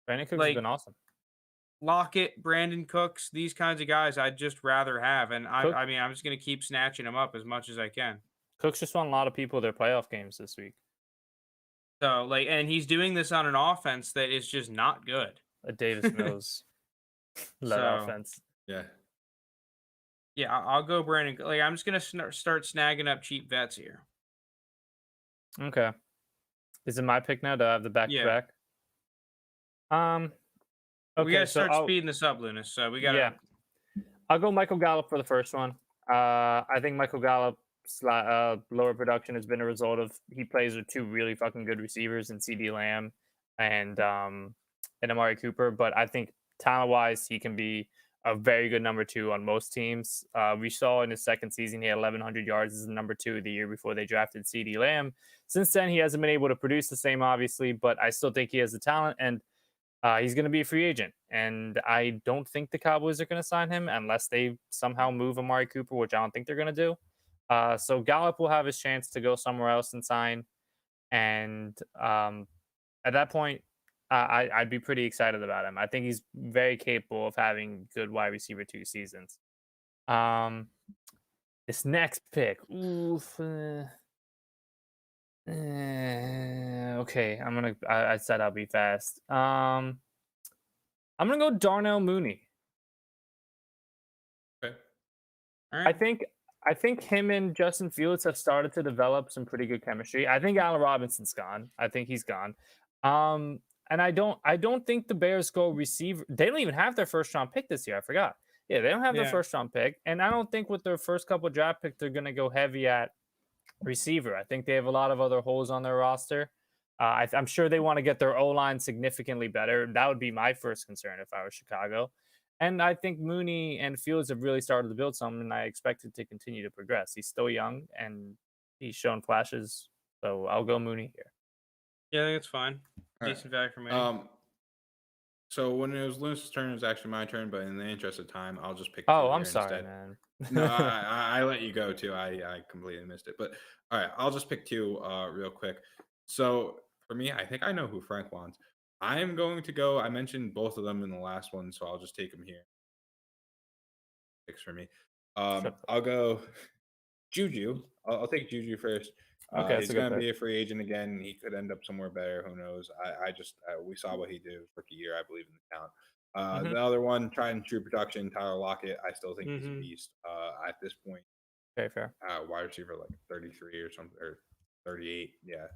Brandon Cooks has been awesome. Lockett, Brandon Cooks, these kinds of guys, I'd just rather have, and I mean, I'm just gonna keep snatching them up as much as I can. Cooks just won a lot of people their playoff games this week. So and he's doing this on an offense that is just not good. A Davis Mills led offense. Yeah. Yeah, I'll go Brandon. Like I'm just gonna start snagging up cheap vets here. Okay. Is it my pick now? Do I have the back to back? Okay, we gotta start speeding this up, Lounis. So we gotta. Yeah. I'll go Michael Gallup for the first one. I think Michael Gallup's lower production has been a result of he plays with 2 really fucking good receivers in CeeDee Lamb and Amari Cooper. But I think talent-wise, he can be a very good number 2 on most teams. We saw in his second season, he had 1,100 yards as the number 2 the year before they drafted CeeDee Lamb. Since then, he hasn't been able to produce the same, obviously, but I still think he has the talent, and he's going to be a free agent. And I don't think the Cowboys are going to sign him unless they somehow move Amari Cooper, which I don't think they're going to do. So Gallup will have his chance to go somewhere else and sign. And at that point, I'd be pretty excited about him. I think he's very capable of having good wide receiver 2 seasons. This next pick. Okay, I said I'll be fast. I'm gonna go Darnell Mooney. Okay. All right. I think him and Justin Fields have started to develop some pretty good chemistry. I think Allen Robinson's gone. I think he's gone. And I don't think the Bears go receiver. They don't even have their first round pick this year. I forgot. Yeah, they don't have their first round pick. And I don't think with their first couple draft picks, they're going to go heavy at receiver. I think they have a lot of other holes on their roster. I'm sure they want to get their O-line significantly better. That would be my first concern if I were Chicago. And I think Mooney and Fields have really started to build something, and I expect it to continue to progress. He's still young, and he's shown flashes. So I'll go Mooney here. Yeah, I think it's fine. All Decent value for me. So when it was Lounis's turn, it was actually my turn, but in the interest of time, I'll just pick. Oh, I'm sorry, man. No, I let you go too. I completely missed it. But all right, I'll just pick two real quick. So for me, I think I know who Frank wants. I'm going to go. I mentioned both of them in the last one, so I'll just take them here. Picks for me. I'll go Juju. I'll take Juju first. Okay, he's going to be a free agent again. He could end up somewhere better. Who knows? We saw what he did rookie year. I believe in the talent. The other one, tried and true production, Tyler Lockett. I still think he's a beast at this point. Very fair. Wide receiver like 33 or something, or 38. Yeah.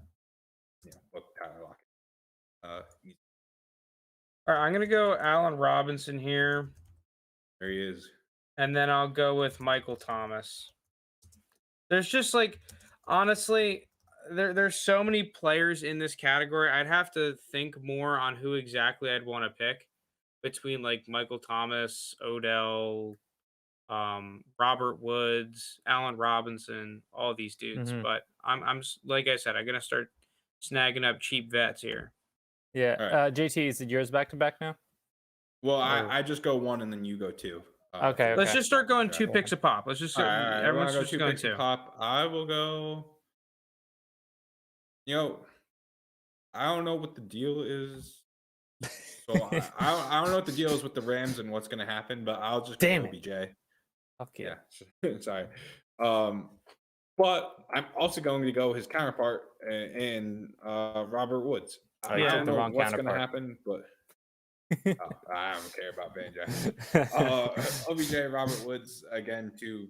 Look, Tyler Lockett. All right, I'm gonna go Allen Robinson here. There he is. And then I'll go with Michael Thomas. There's just like, honestly, there's so many players in this category. I'd have to think more on who exactly I'd want to pick between like Michael Thomas, Odell, Robert Woods, Allen Robinson, all these dudes. But I'm like I said, I'm gonna start snagging up cheap vets here. Yeah. Right. JT, is it yours back to back now? Well, I just go one and then you go two. Okay. Let's just start going 2 picks a pop. Let's just start. Everyone's just going 2 picks a pop. I will go. I don't know what the deal is. So I don't know what the deal is with the Rams and what's going to happen, but I'll just go OBJ. Okay. Yeah. Sorry. But I'm also going to go his counterpart in Robert Woods. I don't know what's going to happen, but I don't care about Banjo. OBJ, Robert Woods, again, 2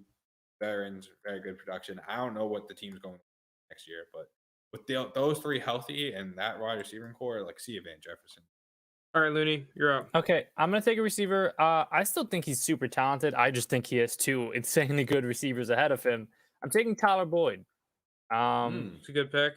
veterans, very good production. I don't know what the team's going next year, but with those 3 healthy and that wide receiving core, like, see you, Van Jefferson. All right, Looney, you're up. Okay, I'm going to take a receiver. I still think he's super talented. I just think he has 2 insanely good receivers ahead of him. I'm taking Tyler Boyd. It's a good pick.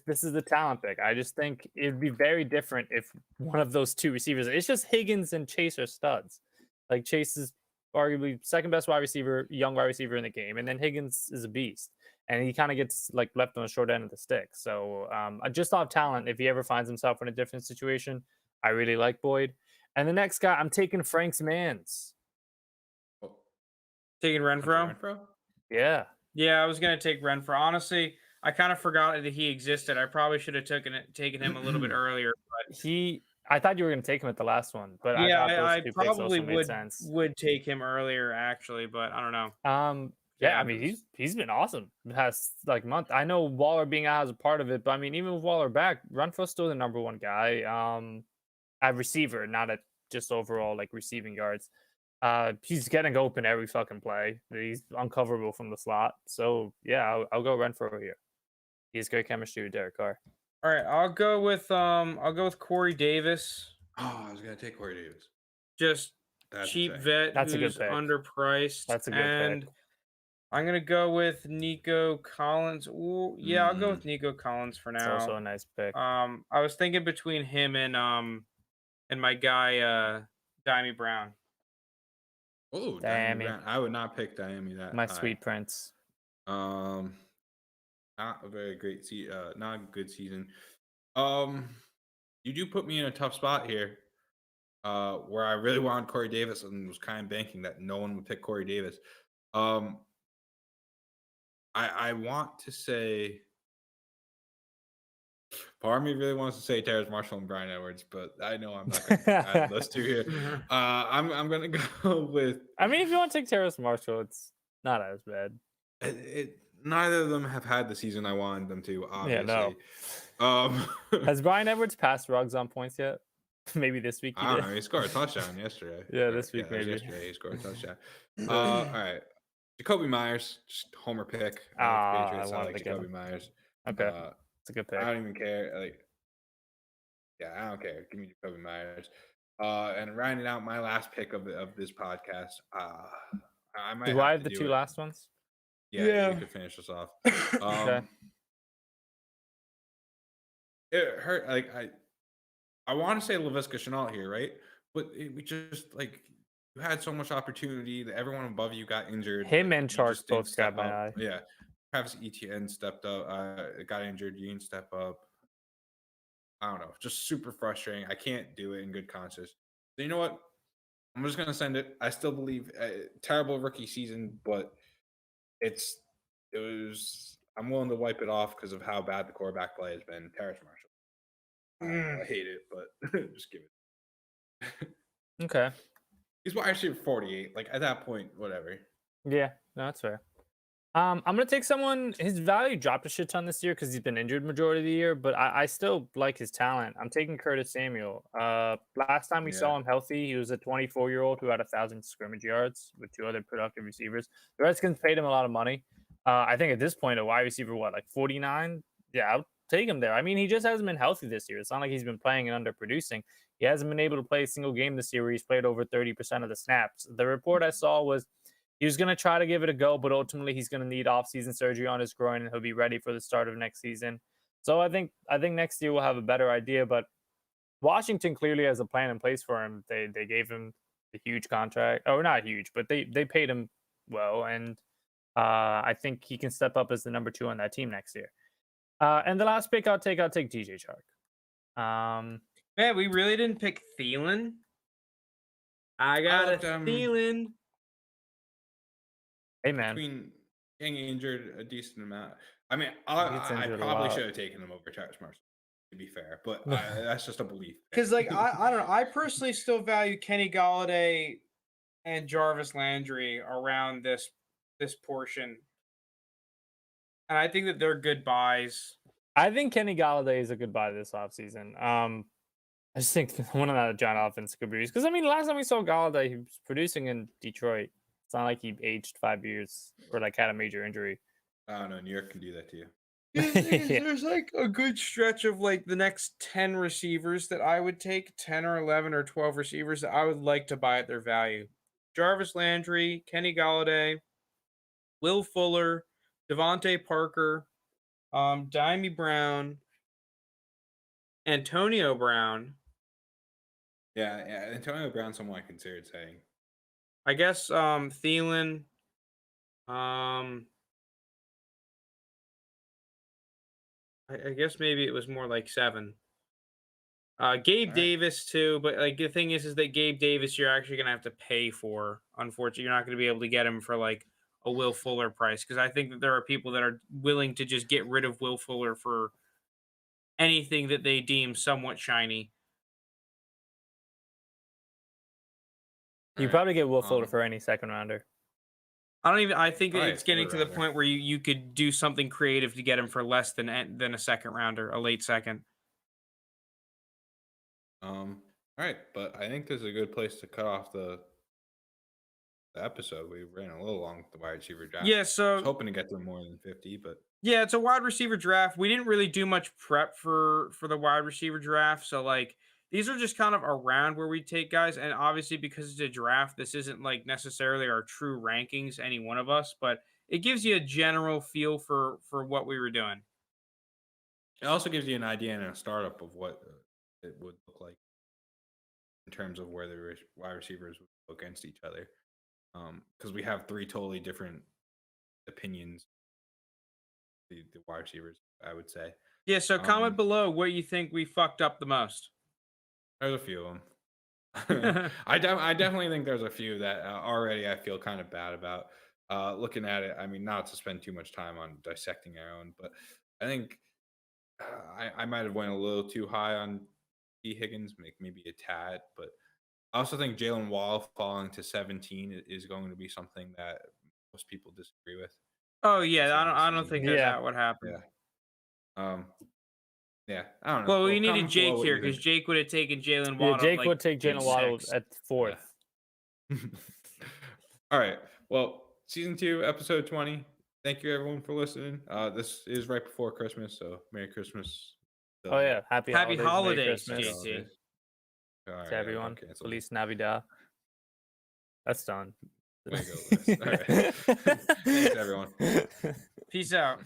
This is the talent pick. I just think it'd be very different if one of those 2 receivers. It's just Higgins and Chase are studs. Like, Chase is arguably second best wide receiver, young wide receiver in the game, and then Higgins is a beast, and he kind of gets like left on the short end of the stick. So I just off talent, if he ever finds himself in a different situation, I really like Boyd. And the next guy, I'm taking Frank's Mans. Taking Renfro? Yeah. Yeah, I was gonna take Renfro. Honestly, I kind of forgot that he existed. I probably should have taken him a little bit earlier. But I thought you were going to take him at the last one, but yeah, I probably would take him earlier actually, but I don't know. Yeah, I mean he's been awesome the past like month. I know Waller being out is a part of it, but I mean even with Waller back, Renfro's still the number 1 guy at receiver, not at just overall like receiving yards. He's getting open every fucking play. He's uncoverable from the slot. So yeah, I'll go Renfro here. He has great chemistry with Derek Carr. All right, I'll go with Corey Davis. Oh, I was gonna take Corey Davis. Just cheap vet. That's who's a good pick. Underpriced. That's a good pick. I'm gonna go with Nico Collins. Ooh, yeah, I'll go with Nico Collins for now. It's also a nice pick. I was thinking between him and my guy Dimey Brown. Oh, Dimey Brown. I would not pick Dimey that. My sweet prince. Not a very great not a good season. You do put me in a tough spot here. Where I really wanted Corey Davis and was kind of banking that no one would pick Corey Davis. I want to say, part of me really wants to say Terrace Marshall and Bryan Edwards, but I know I'm not going to add those 2 here. I'm going to go with. I mean, if you want to take Terrace Marshall, it's not as bad. Neither of them have had the season I wanted them to. Obviously. Yeah, no. Has Bryan Edwards passed Ruggs on points yet? Maybe this week. I don't know. He scored a touchdown yesterday. Yeah, this week maybe. Yesterday he scored a touchdown. All right. Jacoby Myers, just homer pick. I like Jacoby Myers. Okay, it's a good pick. I don't even care. I don't care. Give me Jacoby Myers. And rounding out my last pick of this podcast, I might. Do I have the 2 last ones? Yeah, you could finish us off. Okay. It hurt. Like I want to say Laviska Shenault here, right? But we just like you had so much opportunity. That everyone above you got injured. Him but and you Chark just didn't both step grabbed my up. eye. Yeah, Travis Etienne stepped up. Got injured. You didn't step up. I don't know. Just super frustrating. I can't do it in good conscience. So you know what? I'm just gonna send it. I still believe terrible rookie season, but I'm willing to wipe it off because of how bad the quarterback play has been. Terrace Marshall. I hate it, but just give it. Okay. He's wide receiver 48. Like at that point, whatever. Yeah, no, that's fair. I'm gonna take someone. His value dropped a shit ton this year because he's been injured majority of the year, but I still like his talent. I'm taking Curtis Samuel. Last time we saw him healthy, he was a 24-year-old who had 1,000 scrimmage yards with 2 other productive receivers. The Redskins paid him a lot of money. I think at this point, a wide receiver, like 49? Yeah, I'll take him there. I mean, he just hasn't been healthy this year. It's not like he's been playing and underproducing. He hasn't been able to play a single game this year where he's played over 30% of the snaps. The report I saw was he was going to try to give it a go, but ultimately he's going to need off-season surgery on his groin, and he'll be ready for the start of next season. So I think next year we'll have a better idea. But Washington clearly has a plan in place for him. They gave him a huge contract, or not huge, but they paid him well, and I think he can step up as the number 2 on that team next year. And the last pick I'll take DJ Chark. Man, we really didn't pick Thielen. I got a Thielen. Hey, man. Between getting injured a decent amount. I mean, I probably should have taken him over Travis Marshall, to be fair. But that's just a belief. Because, like, I don't know. I personally still value Kenny Golladay and Jarvis Landry around this portion. And I think that they're good buys. I think Kenny Golladay is a good buy this offseason. I just think one of the John offense could be used. Because, I mean, last time we saw Golladay, he was producing in Detroit. It's not like he aged 5 years or like had a major injury. I don't know. New York can do that to you. There's like a good stretch of like the next 10 receivers that I would take, 10 or 11 or 12 receivers that I would like to buy at their value. Jarvis Landry, Kenny Golladay, Will Fuller, Devontae Parker, Dimey Brown, Antonio Brown. Yeah, Antonio Brown's someone I considered saying. I guess Thielen. I guess maybe it was more like 7. Gabe Davis too, but like the thing is that Gabe Davis you're actually gonna have to pay for. Unfortunately, you're not gonna be able to get him for like a Will Fuller price because I think that there are people that are willing to just get rid of Will Fuller for anything that they deem somewhat shiny. You probably get Will Fuller for any second rounder. I think it's getting to the point where you could do something creative to get him for less than a second rounder, a late second. All right, but I think this is a good place to cut off the episode. We ran a little long with the wide receiver draft. Yeah, so I was hoping to get to more than 50, but yeah, it's a wide receiver draft. We didn't really do much prep for the wide receiver draft, so like these are just kind of around where we take guys, and obviously because it's a draft, this isn't like necessarily our true rankings, any one of us, but it gives you a general feel for what we were doing. It also gives you an idea and a startup of what it would look like in terms of where the wide receivers would go against each other. Because we have 3 totally different opinions. The wide receivers, I would say. Yeah, so comment below what you think we fucked up the most. There's a few of them. I definitely think there's a few that already I feel kind of bad about. Looking at it, I mean, not to spend too much time on dissecting our own, but I think I might have went a little too high on T. Higgins, maybe a tad, but I also think Jalen Wall falling to 17 is going to be something that most people disagree with. Oh yeah, I don't think that's what happened. Yeah. Yeah, I don't know. Well, we needed Jake here because Jake would have taken Jalen Waddle. Yeah, Jake would take Jalen Waddle at 4th. Yeah. All right. Well, season 2, episode 20. Thank you everyone for listening. This is right before Christmas, so Merry Christmas. Oh yeah, happy holidays, JT. To everyone. Okay, Feliz Navidad. That's done. All right. Thanks everyone. Peace out.